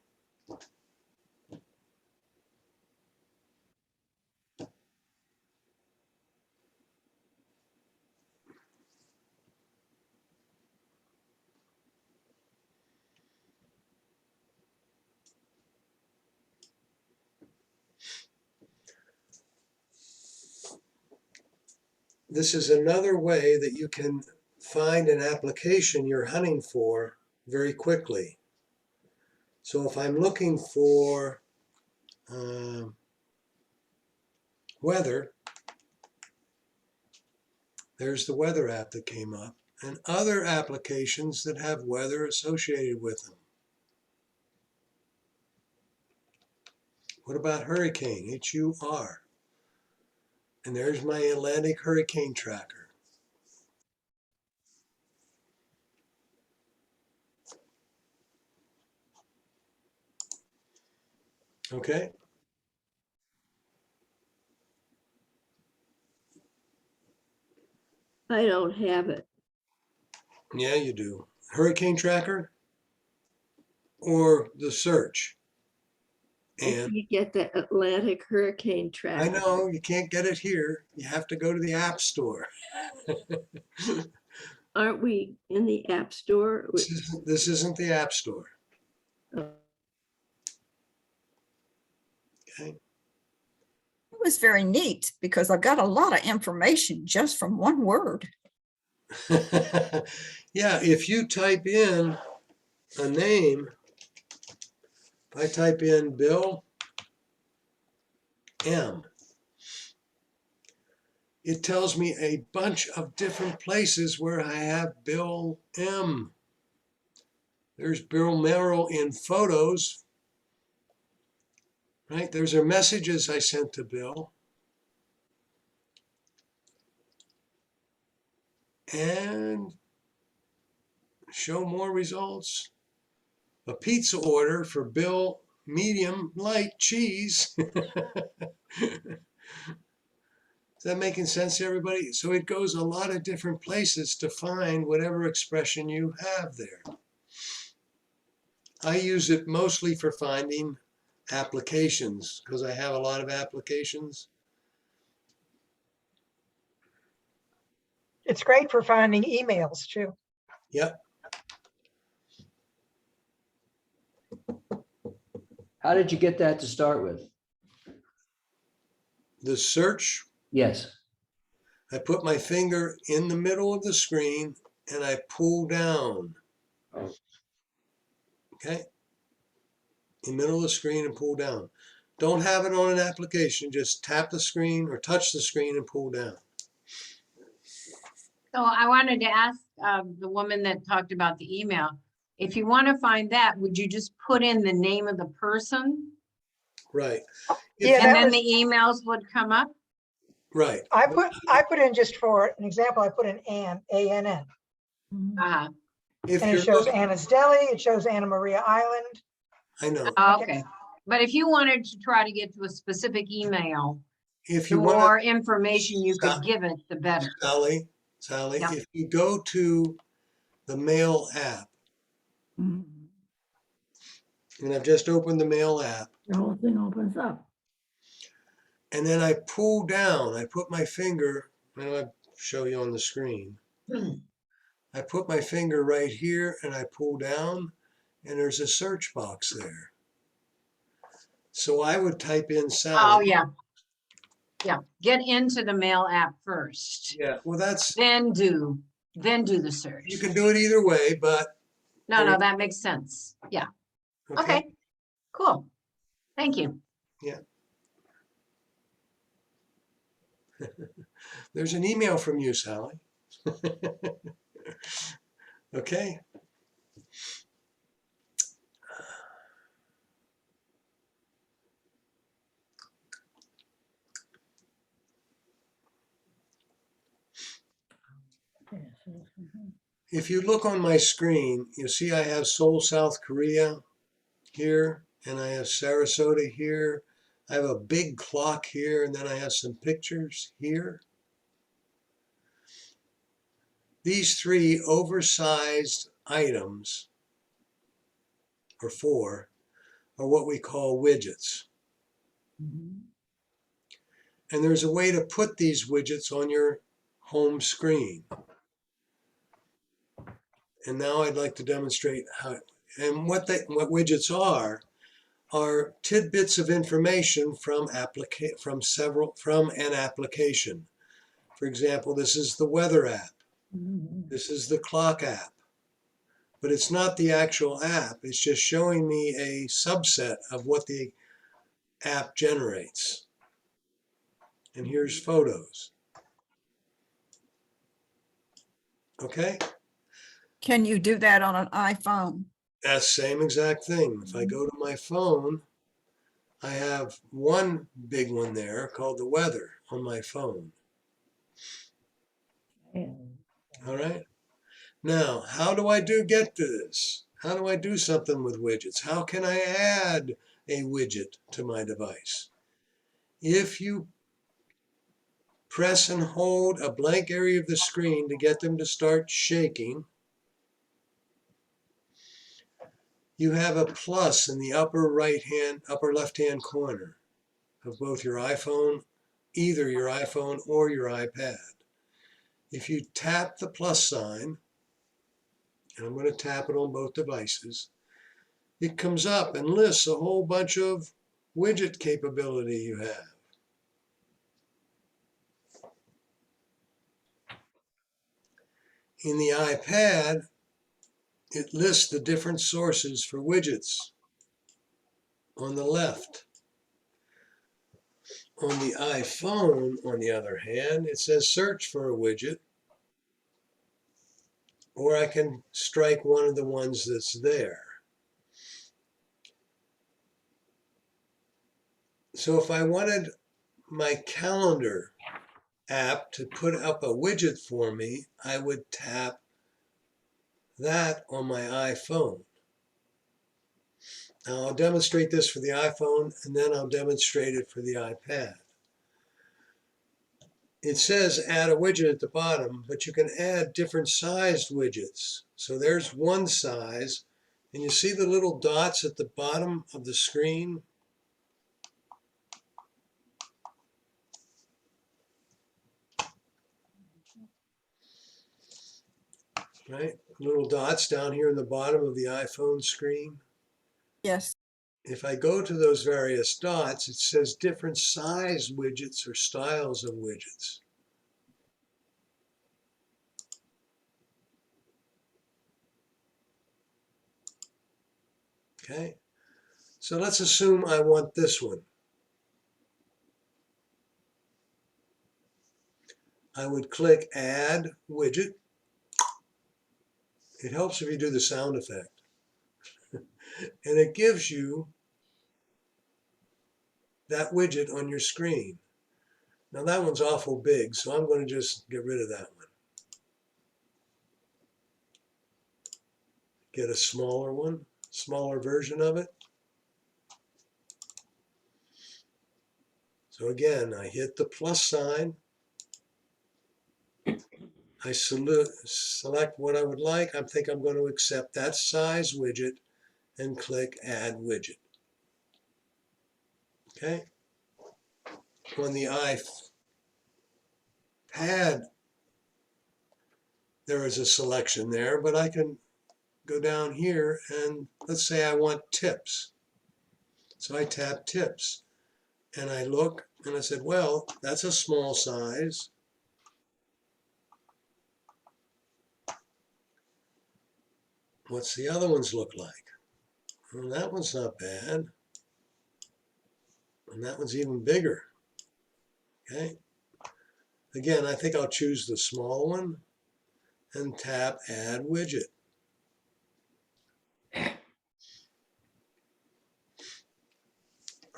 This is another way that you can find an application you're hunting for very quickly. So if I'm looking for weather, there's the weather app that came up, and other applications that have weather associated with them. What about hurricane, H-U-R? And there's my Atlantic Hurricane Tracker. Okay. I don't have it. Yeah, you do. Hurricane Tracker or the search. And You get the Atlantic Hurricane I Tracker. know you can't get it here. You have to go to the App Store. Aren't we in the App Store? This isn't the App Store. Oh. Okay. It was very neat because I got a lot of information just from one word. Yeah, if you type in a name, if I type in Bill M, it tells me a bunch of different places where I have Bill M. There's Bill Merrill in photos, right? There's are messages I sent to Bill. And show more results. A pizza order for Bill medium light cheese. that making sense to everybody? So it goes a lot of different places to find whatever expression you have there. I use it mostly for finding applications because I have a lot of applications. It's great for finding emails too. Yep. How did you get that to start with? The search, Yes. I put my finger in the middle of the screen and I pull down. Okay? In the middle of the screen and pull down. Don't have it on an application, just tap the screen or touch the screen and pull down. So I wanted to ask the woman that talked about the email, if you want to find that, would you just put in the name of the person? Right. Yeah, And that then was, the emails would come up? Right. I put in, just for an example, I put in Ann, A-N-N. Uh-huh. If And you're it shows looking, Anna's Deli, it shows Anna Maria Island. I know. Okay. But if you wanted to try to get to a specific email, If the you want more to, information you could give it, the better. Sally, Yeah. if you go to the Mail app, Mhm. and I've just opened the Mail app, The whole thing opens up. and then I pull down, I put my finger, and I'll show you on the screen. I put my finger right here and I pull down, and there's a search box there. So I would type in Sally. Oh, yeah. Yeah, get into the Mail app first. Yeah, well, that's, Then do the search. you can do it either way, but. No, that makes sense. Yeah. Okay, cool. Thank you. Yeah. There's an email from you, Sally. Okay. If you look on my screen, you'll see I have Seoul, South Korea here, and I have Sarasota here. I have a big clock here, and then I have some pictures here. These three oversized items, or four, are what we call widgets. And there's a way to put these widgets on your home screen. And now I'd like to demonstrate how, and what widgets are tidbits of information from an application. For example, this is the weather app. This is the clock app. But it's not the actual app. It's just showing me a subset of what the app generates. And here's photos. Okay? Can you do that on an iPhone? That's the same exact thing. If I go to my phone, I have one big one there called the weather on my phone. All right. Now, how do I get to this? How do I do something with widgets? How can I add a widget to my device? If you press and hold a blank area of the screen to get them to start shaking, you have a plus in the upper left-hand corner of both your iPhone, either your iPhone or your iPad. If you tap the plus sign, and I'm going to tap it on both devices, it comes up and lists a whole bunch of widget capability you have. In the iPad, it lists the different sources for widgets on the left. On the iPhone, on the other hand, it says search for a widget, or I can strike one of the ones that's there. So if I wanted my calendar app to put up a widget for me, I would tap that on my iPhone. Now I'll demonstrate this for the iPhone, and then I'll demonstrate it for the iPad. it says add a widget at the bottom, but you can add different sized widgets. So there's one size, and you see the little dots at the bottom of the screen? Right? Little dots down here in the bottom of the iPhone screen. Yes. If I go to those various dots, it says different size widgets or styles of widgets. Okay, so let's assume I want this one. I would click Add Widget. It helps if you do the sound effect. And it gives you that widget on your screen. Now that one's awful big, so I'm going to just get rid of that one. Get a smaller one, smaller version of it. So again, I hit the plus sign. I select what I would like. I think I'm going to accept that size widget and click Add Widget. Okay. On the iPad, there is a selection there, but I can go down here and let's say I want tips. So I tap tips and I look and I said, well, that's a small size. What's the other ones look like? Well, that one's not bad. And that one's even bigger. Okay. Again, I think I'll choose the small one and tap Add Widget.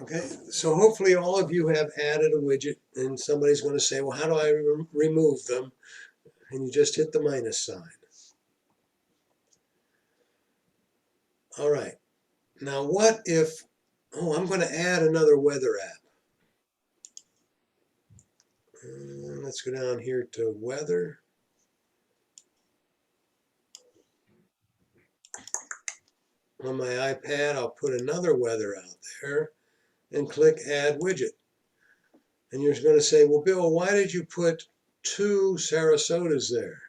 Okay, so hopefully all of you have added a widget and somebody's going to say, well, how do I remove them? And you just hit the minus sign. All right, now what if, oh, I'm going to add another weather app. Let's go down here to weather. On my iPad, I'll put another weather out there and click Add Widget. And you're going to say, well, Bill, why did you put 2 Sarasotas there?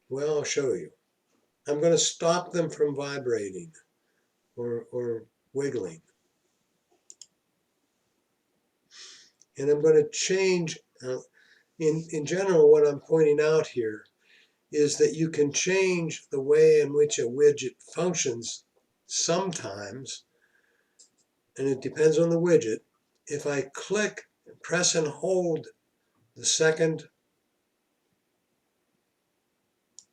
Well, I'll show you. I'm going to stop them from vibrating or wiggling. And I'm going to change, in general, what I'm pointing out here is that you can change the way in which a widget functions sometimes, and it depends on the widget. If I click, press and hold the second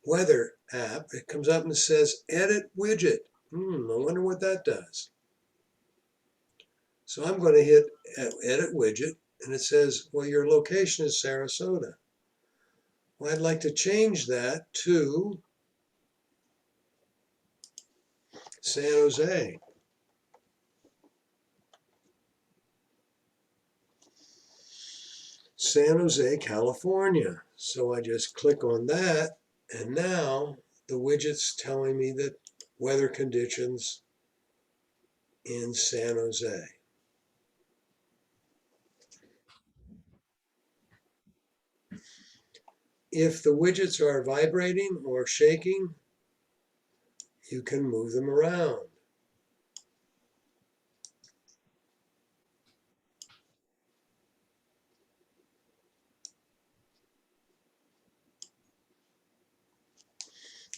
weather app, it comes up and says Edit Widget. I wonder what that does. So I'm going to hit Edit Widget, and it says, well, your location is Sarasota. Well, I'd like to change that to San Jose. San Jose, California. So I just click on that, and now the widget's telling me that weather conditions in San Jose. If the widgets are vibrating or shaking, you can move them around.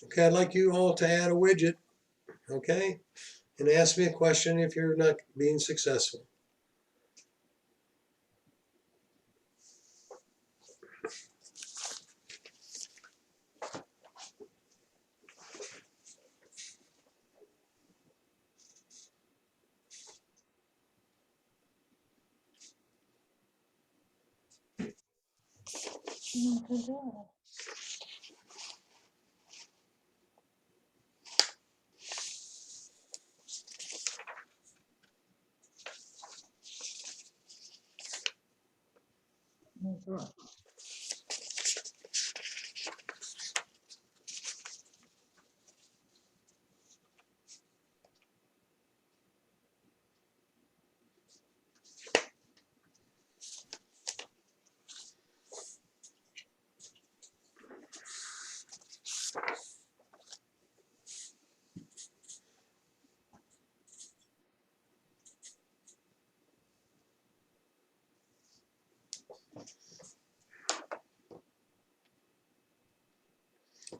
Okay, I'd like you all to add a widget, okay? And ask me a question if you're not being successful.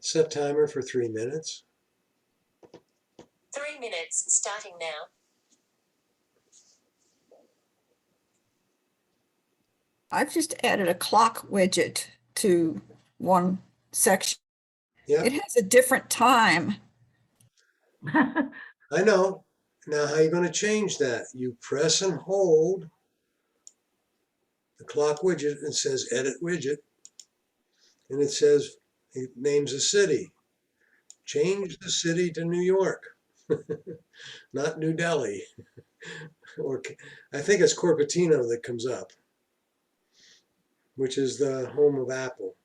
Set timer for 3 minutes. 3 minutes starting now. I've just added a clock widget to one section. Yeah, It has a different time. I know. Now, how are you going to change that? You press and hold the clock widget and it says edit widget. And it says, it names a city. Change the city to New York, not New Delhi. Or I think it's Cupertino that comes up, which is the home of Apple.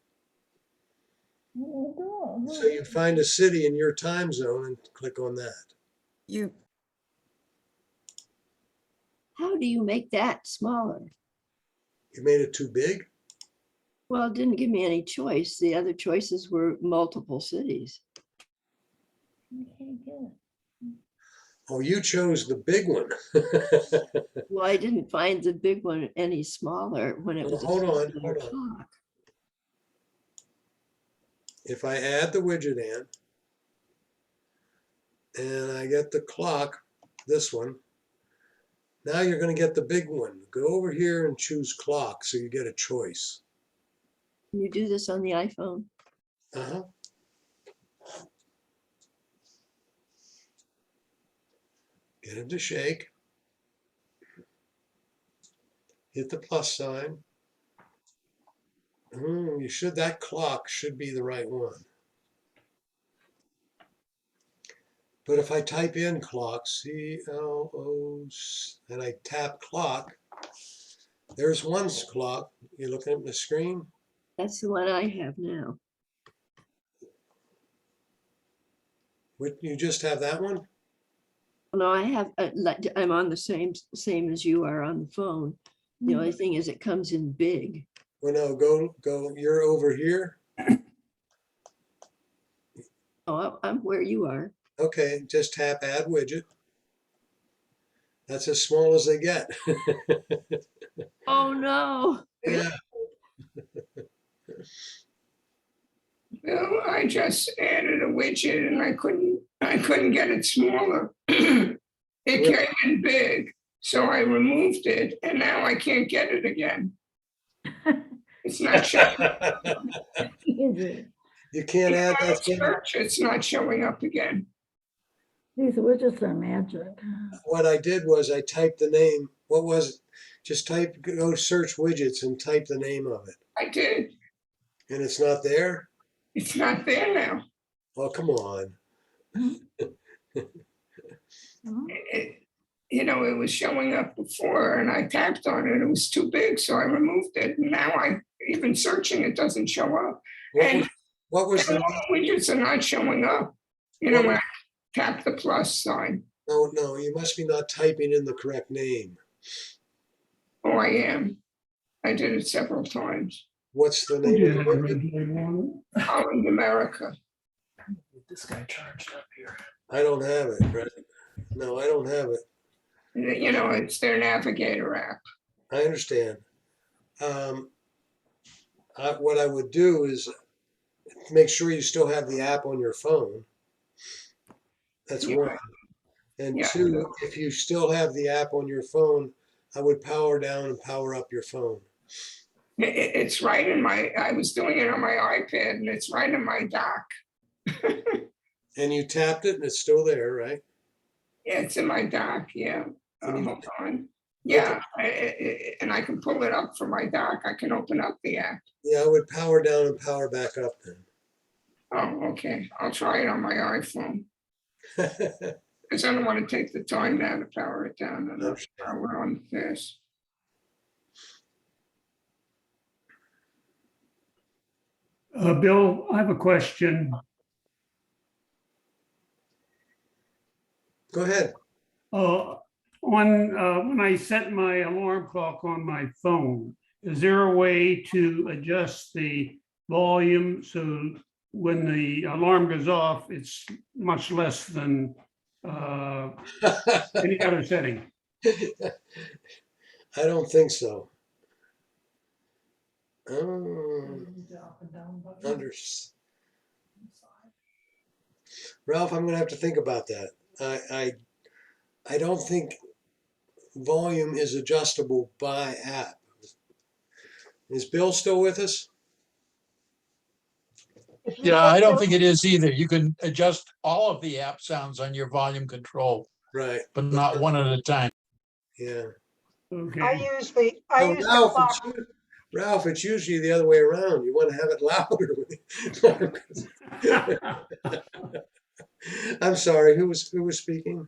So you find a city in your time zone and click on that. You How do you make that smaller? You made it too big? Well, it didn't give me any choice. The other choices were multiple cities. Oh, you chose the big one. Well, I didn't find the big one any smaller when it Well, was a hold on, circular hold on. clock. If I add the widget in and I get the clock, this one, now you're going to get the big one. Go over here and choose clock so you get a choice. Can you do this on the iPhone? Uh-huh. Get him to shake. Hit the plus sign. That clock should be the right one. But if I type in clock, C-L-O, and I tap clock, there's one clock. You're looking at the screen? That's the one I have now. You just have that one? No, I have, I'm on the same as you are on the phone. The only thing is it comes in big. Well, no, go, you're over here. Oh, I'm where you are. Okay, just tap add widget. That's as small as they get. Oh, no. Yeah. Well, I just added a widget and I couldn't get it smaller. It came in big, so I removed it and now I can't get it again. It's not showing. You can't add that thing. It's not showing up again. These widgets are magic. What I did was I typed the name. What was it? Just go search widgets and type the name of it. I did. And it's not there? It's not there now. Oh, come on. It was showing up before and I tapped on it. It was too big, so I removed it. And now even searching, it doesn't show up. What was the widgets are not showing up? When I tap the plus sign. No, you must be not typing in the correct name. Oh, I am. I did it several times. What's the name of the widget? Holland, America. This guy charged up here. I don't have it, right? No, I don't have it. It's their navigator app. I understand. What I would do is make sure you still have the app on your phone. That's one. And two, if you still have the app on your phone, I would power down and power up your phone. It's right in I was doing it on my iPad and it's right in my dock. And you tapped it and it's still there, right? Yeah, it's in my dock, yeah. Hold on. Yeah, and I can pull it up from my dock. I can open up the app. Yeah, I would power down and power back up then. Oh, okay. I'll try it on my iPhone. Because I don't want to take the time now to power it down and power on this. Bill, I have a question. Go ahead. When I set my alarm clock on my phone, is there a way to adjust the volume so when the alarm goes off, it's much less than any other setting? I don't think so. Ralph, I'm gonna have to think about that. I don't think volume is adjustable by app. Is Bill still with us? If you Yeah, go I don't to- think it is either. You can adjust all of the app sounds on your volume control, Right. but not one at a time. Yeah. I Okay. use the, Oh, use the Ralph, clock. Ralph, it's usually the other way around. You want to have it louder. I'm sorry, who was speaking?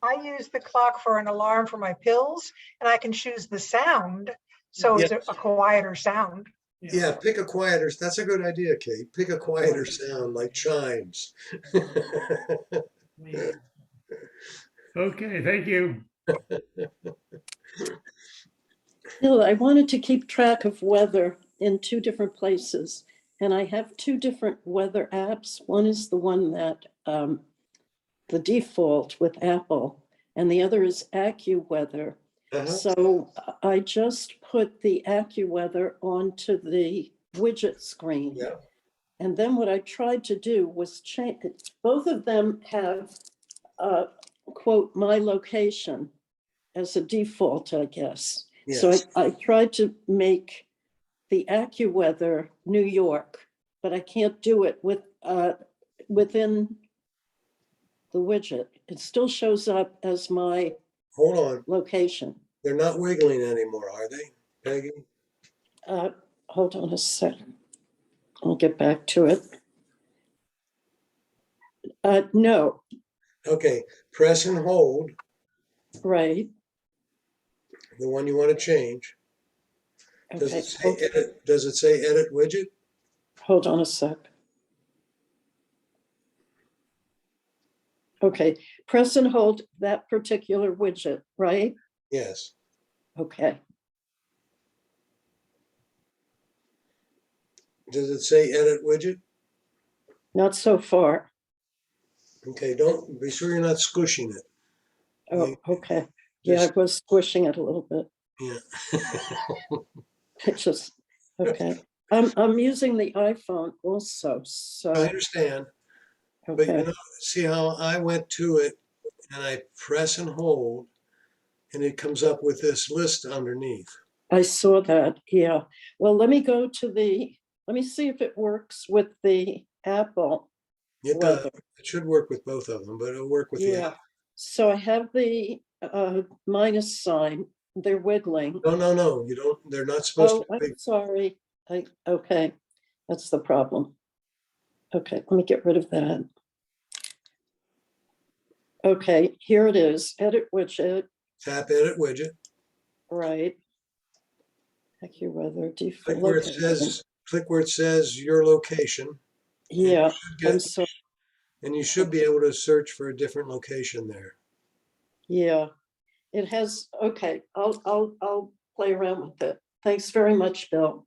I use the clock for an alarm for my pills, and I can choose the sound. So Yeah. it's a quieter sound. Yeah, pick a quieter, that's a good idea, Kate. Pick a quieter sound like chimes. Okay, thank you. Bill, I wanted to keep track of weather in two different places. And I have two different weather apps. One is the one that the default with Apple, and the other is AccuWeather. So I just put the AccuWeather onto the widget screen. Yeah. And then what I tried to do was change, both of them have quote, my location as a default, I guess. So Yes. I tried to make the AccuWeather New York, but I can't do it with within the widget. It still shows up as my Hold on. location. They're not wiggling anymore, are they, Peggy? Hold on a second. I'll get back to it. No. Okay, press and hold. Right. The one you want to change. Does Okay. it say edit? Does it say edit widget? Hold on a sec. Okay, press and hold that particular widget, right? Yes. Okay. Does it say edit widget? Not so far. Okay, don't be sure you're not squishing it. Oh, okay. Yeah, I was squishing it a little bit. Yeah. It just, okay. I'm using the iPhone also, so. I understand. But you Okay. know, see how I went to it and I press and hold and it comes up with this list underneath. I saw that, yeah. Well, let me go to let me see if it works with the Apple It does. weather. It should work with both of them, but it'll work with the Yeah, app. so I have the minus sign, they're wiggling. No, you don't, they're not supposed Oh, to be. I'm sorry. Okay, that's the problem. Okay, let me get rid of that. Okay, here it is, edit widget, Tap edit widget. right. AccuWeather Click default where it location. says, click where it says your location. Yeah, I'm Get, so, and you should be able to search for a different location there. yeah. It has, okay, I'll play around with it. Thanks very much, Bill.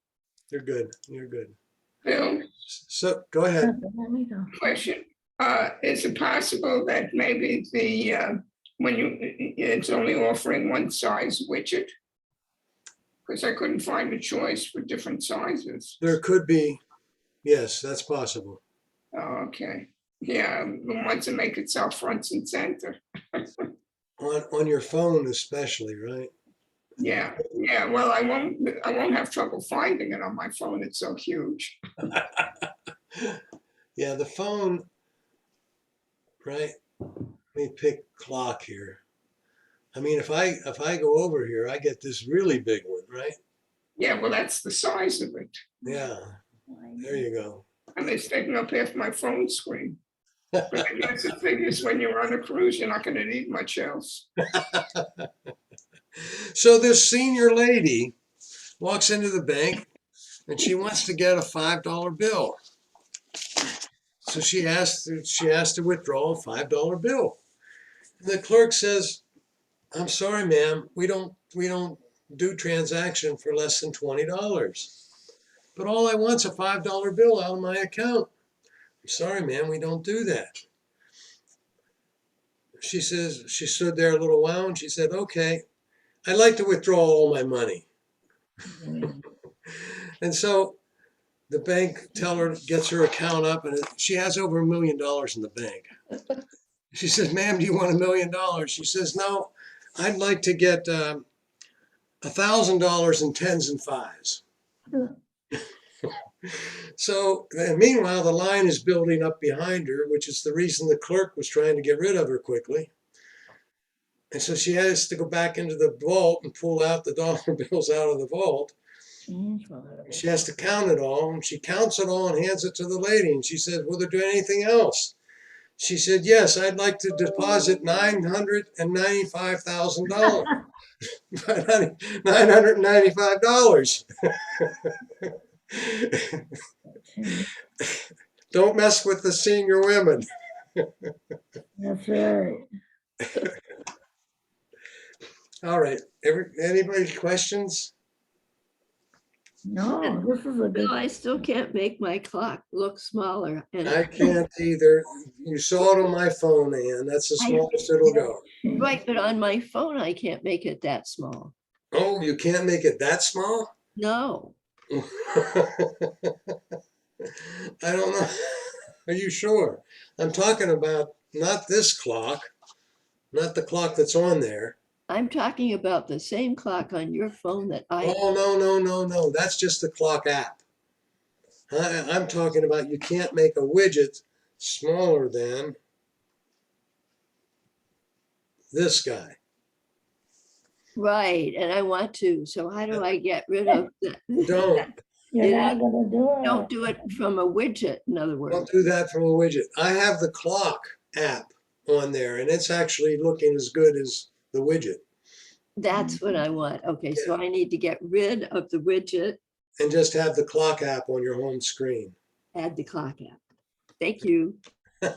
You're good. You're good. Bill, So go ahead. question. Is it possible that maybe when it's only offering one size widget? Because I couldn't find a choice for different sizes. There could be, yes, that's possible. Oh, okay. Yeah, the ones that make itself front and center. On your phone especially, right? Yeah. Well, I won't have trouble finding it on my phone. It's so huge. Yeah, the phone, right? Let me pick clock here. I mean, if I go over here, I get this really big one, right? Yeah, well, that's the size of it. Yeah, there you go. And it's taking up half my phone screen. But I guess the thing is, when you're on a cruise, you're not going to need much else. So this senior lady walks into the bank and she wants to get a $5 bill. So she asked to withdraw a $5 bill. And the clerk says, "I'm sorry, ma'am, we don't do transaction for less than $20. But all I want's a $5 bill out of my account." "I'm sorry, ma'am, we don't do that." She says, she stood there a little while and she said, "Okay, I'd like to withdraw all my money." And so the bank teller gets her account up and she has over $1 million in the bank. She says, ma'am, do you want $1 million? She says, no, I'd like to get $1,000 in tens and fives. So and meanwhile, the line is building up behind her, which is the reason the clerk was trying to get rid of her quickly. And so she has to go back into the vault and pull out the dollar bills out of the vault. She has to count it all, and she counts it all and hands it to the lady. And she said, will there do anything else? She said, yes, I'd like to deposit $995,000. $995. Don't mess with the senior women. That's right. All right. Anybody questions? No, this is a good. No, I still can't make my clock look smaller. And I can't either. You saw it on my phone, Ann. That's the smallest it'll go. Right, but on my phone, I can't make it that small. Oh, you can't make it that small? No. I don't know. Are you sure? I'm talking about not this clock, not the clock that's on there. I'm talking about the same clock on your phone that I. Oh, no. That's just the clock app. I'm talking about you can't make a widget smaller than this guy. Right, and I want to. So how do I get rid of that? Don't. You're not gonna do it. Don't do it from a widget, in other words. Don't do that from a widget. I have the clock app on there, and it's actually looking as good as the widget. That's what I want. Okay, so I need to get rid of the widget. And just have the clock app on your home screen. Add the clock app. Thank you. I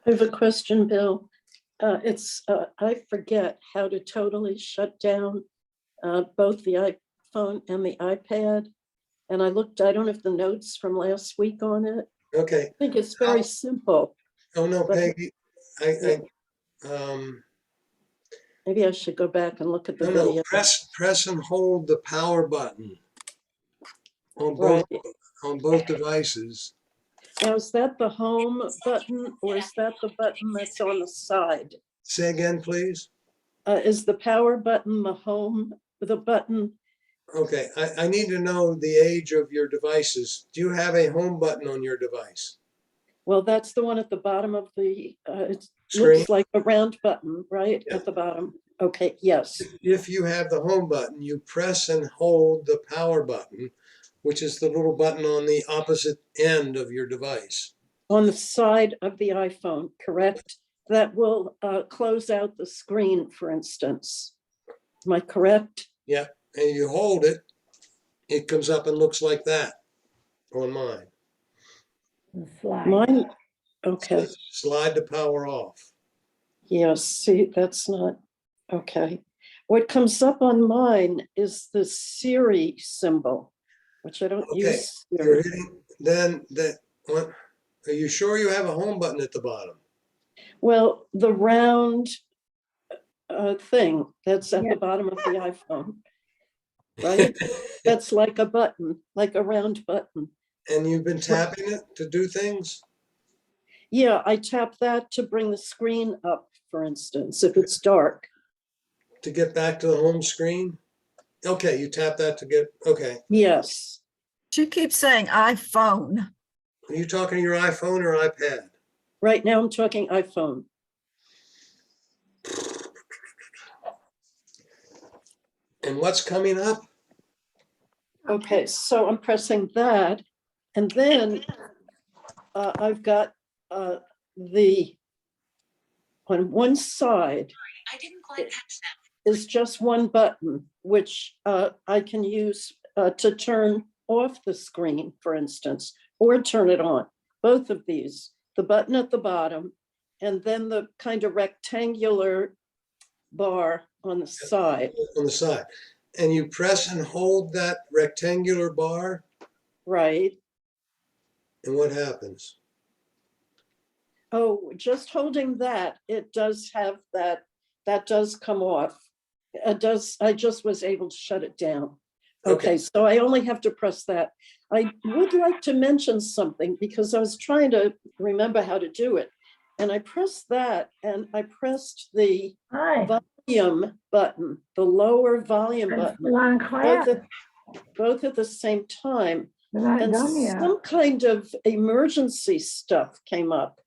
have a question, Bill. I forget how to totally shut down both the iPhone and the iPad. And I don't have the notes from last week on it. Okay. I think it's very simple. Oh, no, Peggy. Maybe I should go back and look at the No, video. press and hold the power button on both devices. Now, is that the home button or is that the button that's on the side? Say again, please. Is the power button the button? Okay, I need to know the age of your devices. Do you have a home button on your device? Well, that's the one at the bottom of the, it Screen? looks like a round button, right? At the bottom. Okay, yes. If you have the home button, you press and hold the power button, which is the little button on the opposite end of your device. On the side of the iPhone, correct? That will close out the screen, for instance. Am I correct? Yeah, and you hold it, it comes up and looks like that on mine. Mine, okay. Slide the power off. Yes, see, that's not, okay. What comes up on mine is the Siri symbol, which I don't Okay, use. you're hitting, then what? Are you sure you have a home button at the bottom? Well, the round thing that's at the bottom of the iPhone, right? That's like a button, like a round button. And you've been tapping it to do things? Yeah, I tap that to bring the screen up, for instance, if it's dark. To get back to the home screen? Okay, you tap that to get, okay. Yes. She keeps saying iPhone. Are you talking to your iPhone or iPad? Right now I'm talking iPhone. And what's coming up? Okay, so I'm pressing that. And then I've got on one side is just one button, which I can use to turn off the screen, for instance, or turn it on. Both of these, the button at the bottom, and then the kind of rectangular bar on the side. On the side. And you press and hold that rectangular bar? Right. And what happens? Oh, just holding that, it does have that does come off. It does, I just was able to shut it down. Okay, so I only have to press that. I would like to mention something because I was trying to remember how to do it. And I pressed that and I pressed the volume button, the lower volume button, both at the same time. And some kind of emergency stuff came up.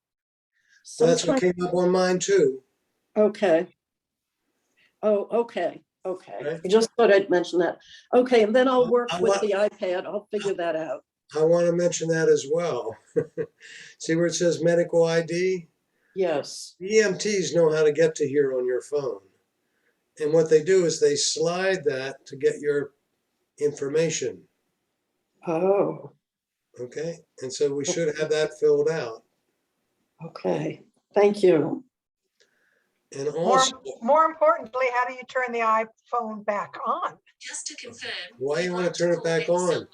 That's what came up on mine too. Okay. Oh, okay. Okay. I just thought I'd mention that. Okay, and then I'll work with the iPad. I'll figure that out. I want to mention that as well. See where it says medical ID? Yes. EMTs know how to get to here on your phone. And what they do is they slide that to get your information. Oh. Okay. And so we should have that filled out. Okay. Thank you. And also, more importantly, how do you turn the iPhone back on? Just to confirm. why you want to turn it back on?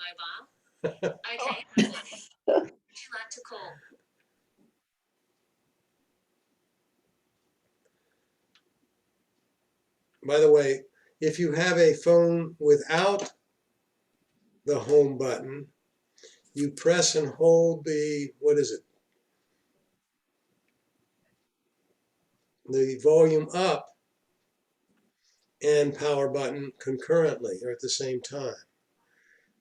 Okay. Would you like to call? By the way, if you have a phone without the home button, you press and hold the, what is it? The volume up and power button concurrently or at the same time.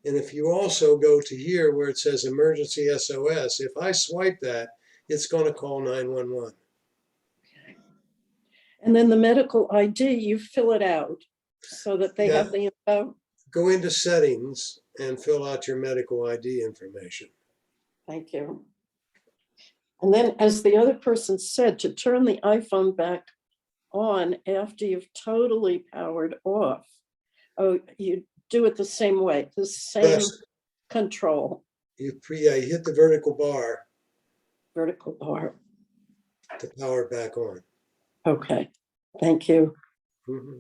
And if you also go to here where it says emergency SOS, if I swipe that, it's going to call 911. Okay. And then the medical ID, you fill it out so that they have the info. Go into settings and fill out your medical ID information. Thank you. And then, as the other person said, to turn the iPhone back on after you've totally powered off. Oh, you do it the same way, the same control. You hit the vertical bar. Vertical bar. To power it back on. Okay, thank you. Mm-hmm.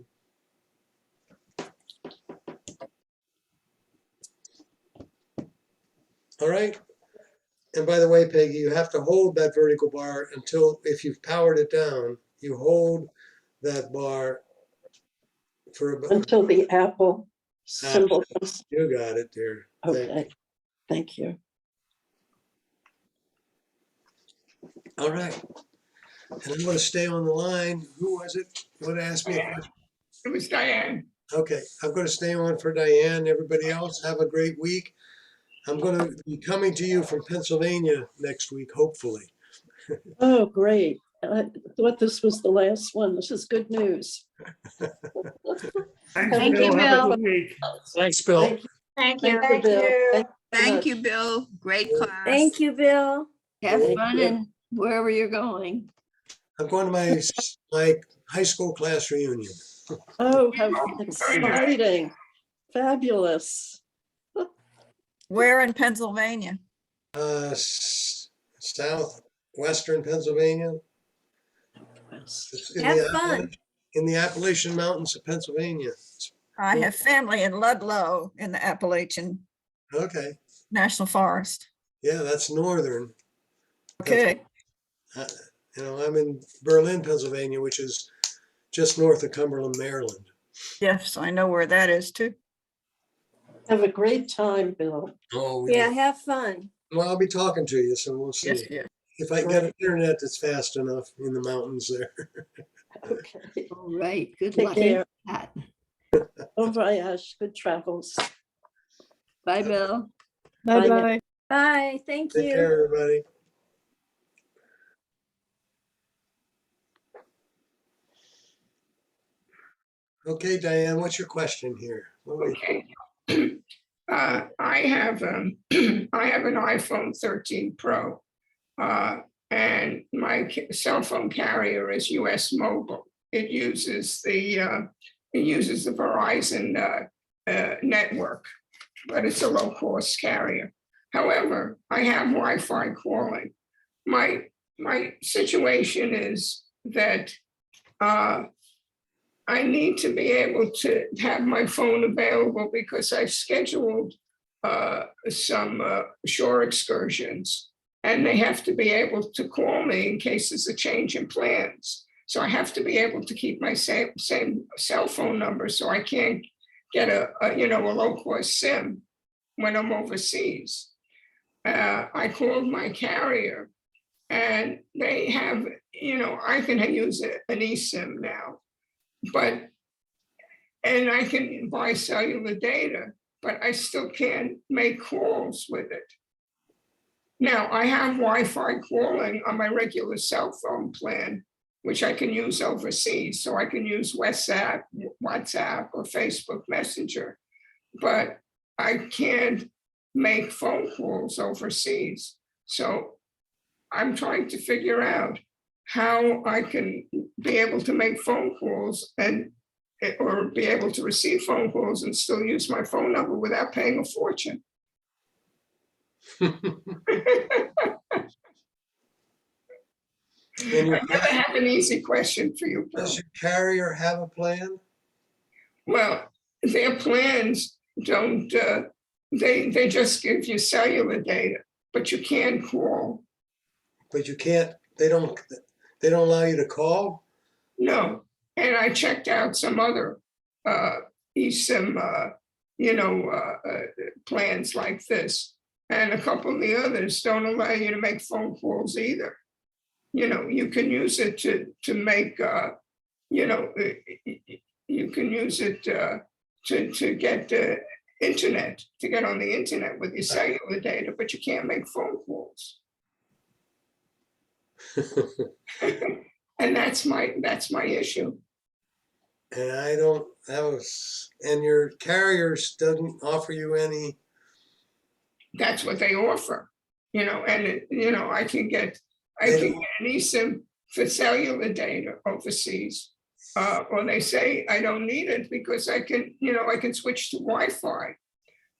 All right. And by the way, Peggy, you have to hold that vertical bar until, if you've powered it down, you hold that bar for about until the Apple symbol. You got it, dear. Okay, thank you. All right. And I'm going to stay on the line. Who was it? What asked me a question? It was Diane. Okay, I'm going to stay on for Diane. Everybody else, have a great week. I'm going to be coming to you from Pennsylvania next week, hopefully. Oh, great. I thought this was the last one. This is good news. Thank you, Bill. Thanks, Bill. Thank you. Thank you. Thank you, Bill. Great class. Thank you, Bill. Have Thank fun you. and wherever you're going. I'm going to my high school class reunion. Oh, how exciting. Fabulous. Where in Pennsylvania? Southwestern Pennsylvania. Have fun. In the Appalachian Mountains of Pennsylvania. I have family in Ludlow in the Appalachian National Forest. Yeah, that's northern. Okay. I'm in Berlin, Pennsylvania, which is just north of Cumberland, Maryland. Yes, I know where that is too. Have a great time, Bill. Oh, Yeah, have fun. Well, I'll be talking to you, so we'll see. Yes. If I get an internet that's fast enough in the mountains there. Okay. All right. Good Take luck. care. Pat. Bon voyage. Good travels. Bye, Bill. Bye-bye. Bye. Thank Take you. care, everybody. Okay, Diane, what's your question here? Okay. I have an iPhone 13 Pro, and my cell phone carrier is US Mobile. It uses the Verizon network, but it's a low-cost carrier. However, I have Wi-Fi calling. My situation is that I need to be able to have my phone available because I've scheduled some shore excursions, and they have to be able to call me in case there's a change in plans. So I have to be able to keep my same cell phone number, so I can't get a low-cost SIM. when I'm overseas. I called my carrier and they have, I can use an eSIM now, and I can buy cellular data, but I still can't make calls with it. Now, I have Wi-Fi calling on my regular cell phone plan, which I can use overseas. So I can use WhatsApp or Facebook Messenger, but I can't make phone calls overseas. So I'm trying to figure out how I can be able to make phone calls or be able to receive phone calls and still use my phone number without paying a fortune. I never have an easy question for you, Bill. Does your carrier have a plan? Well, their plans don't, they just give you cellular data, but you can't call. But you can't, they don't allow you to call? No, and I checked out some other eSIM, plans like this, and a couple of the others don't allow you to make phone calls either. You can use it to make, you can use it to get the internet, to get on the internet with your cellular data, but you can't make phone calls. And that's my issue. And I don't, and your carriers doesn't offer you any? That's what they offer, and I can get an eSIM for cellular data overseas. Or they say I don't need it because I can switch to Wi-Fi.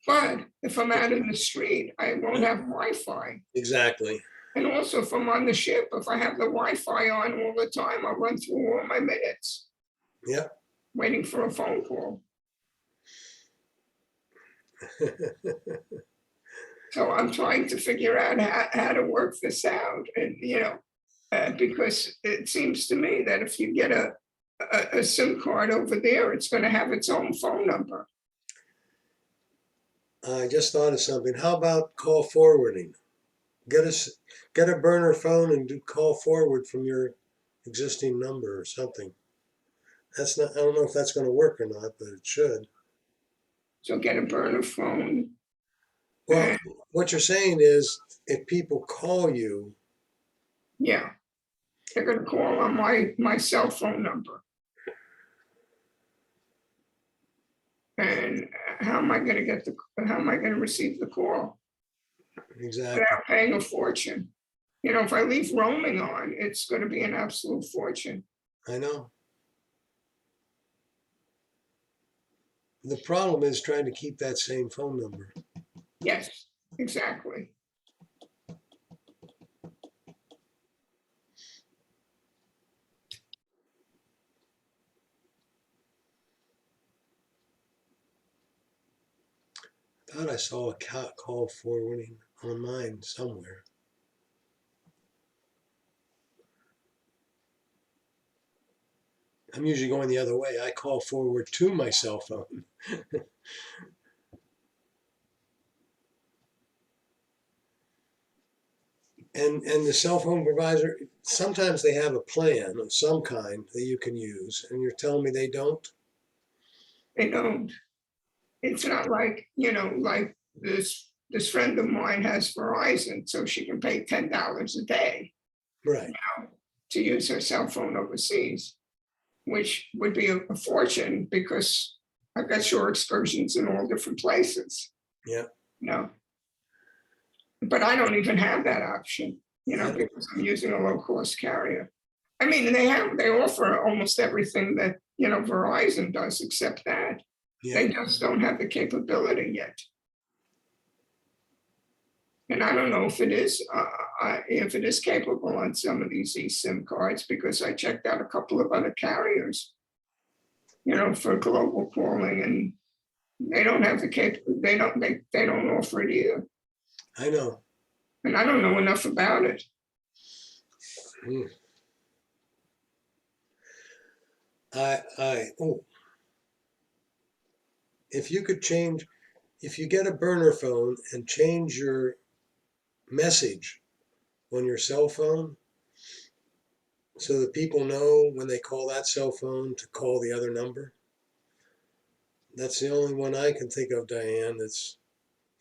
But if I'm out in the street, I won't have Wi-Fi. Exactly. And also if I'm on the ship, if I have the Wi-Fi on all the time, I'll run through all my minutes. Yep. Waiting for a phone call. So I'm trying to figure out how to work this out. And, because it seems to me that if you get a SIM card over there, it's going to have its own phone number. I just thought of something. How about call forwarding? Get a burner phone and do call forward from your existing number or something. I don't know if that's going to work or not, but it should. So get a burner phone. Well, what you're saying is if people call you. Yeah, they're going to call on my cell phone number. And how am I going to receive the call? Exactly. Without paying a fortune. If I leave roaming on, it's going to be an absolute fortune. I know. The problem is trying to keep that same phone number. Yes, exactly. I thought I saw a call forwarding on mine somewhere. I'm usually going the other way. I call forward to my cell phone. And the cell phone provider, sometimes they have a plan of some kind that you can use, and you're telling me they don't? They don't. It's not like, like this friend of mine has Verizon, so she can pay $10 a day. Right. To use her cell phone overseas, which would be a fortune because I've got shore excursions in all different places. Yeah. But I don't even have that option, because I'm using a low-cost carrier. I mean, they offer almost everything that, Verizon does except that. Yeah. They just don't have the capability yet. And I don't know if it is capable on some of these eSIM cards, because I checked out a couple of other carriers, for global calling, and they don't have the they don't offer it either. I know. And I don't know enough about it. If you could change, if you get a burner phone and change your message on your cell phone so that people know when they call that cell phone to call the other number. That's the only one I can think of, Diane, that's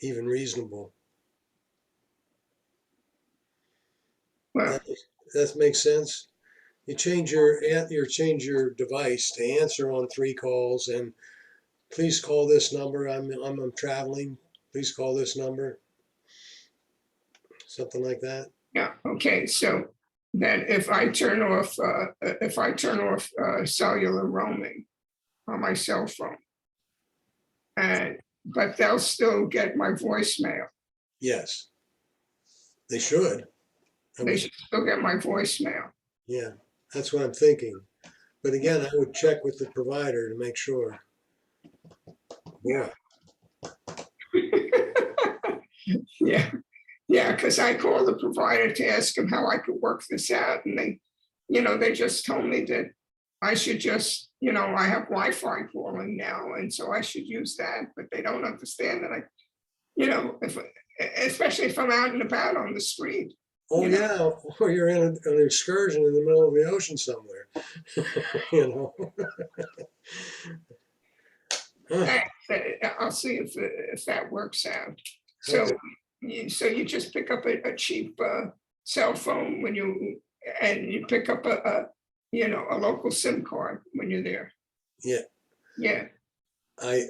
even reasonable. Well, That makes sense. You change your device to answer on 3 calls and please call this number. I'm traveling. Please call this number. Something like that. yeah, okay, so then if I turn off cellular roaming on my cell phone, but they'll still get my voicemail. Yes. They should. They should still get my voicemail. Yeah, that's what I'm thinking. But again, I would check with the provider to make sure. Yeah. Yeah, because I called the provider to ask them how I could work this out, and they just told me that I should just, I have Wi-Fi calling now, and so I should use that, but they don't understand that especially if I'm out and about on the street. Oh yeah, or you're in an excursion in the middle of the ocean somewhere. I'll see if that works out. So, Okay. so you just pick up a cheap cell phone when you pick up a local SIM card when you're there. Yeah. Yeah. I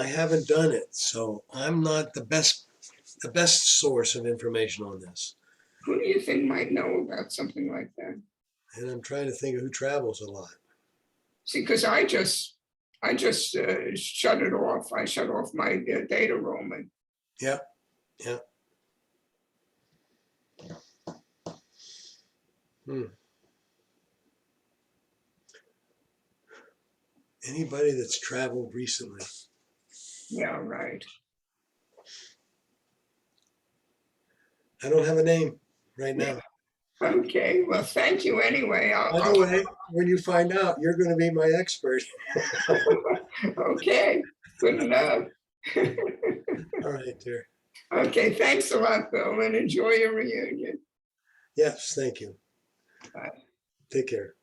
haven't done it, so I'm not the best source of information on this. Who do you think might know about something like that? And I'm trying to think of who travels a lot. See, because I just shut it off. I shut off my data roaming. Yeah. Anybody that's traveled recently? Yeah, right. I don't have a name right now. Okay, well, thank you anyway. By the way, when you find out, you're going to be my expert. Okay, good enough. All right, dear. Okay, thanks a lot, Bill, and enjoy your reunion. Yes, thank you. Bye. Take care.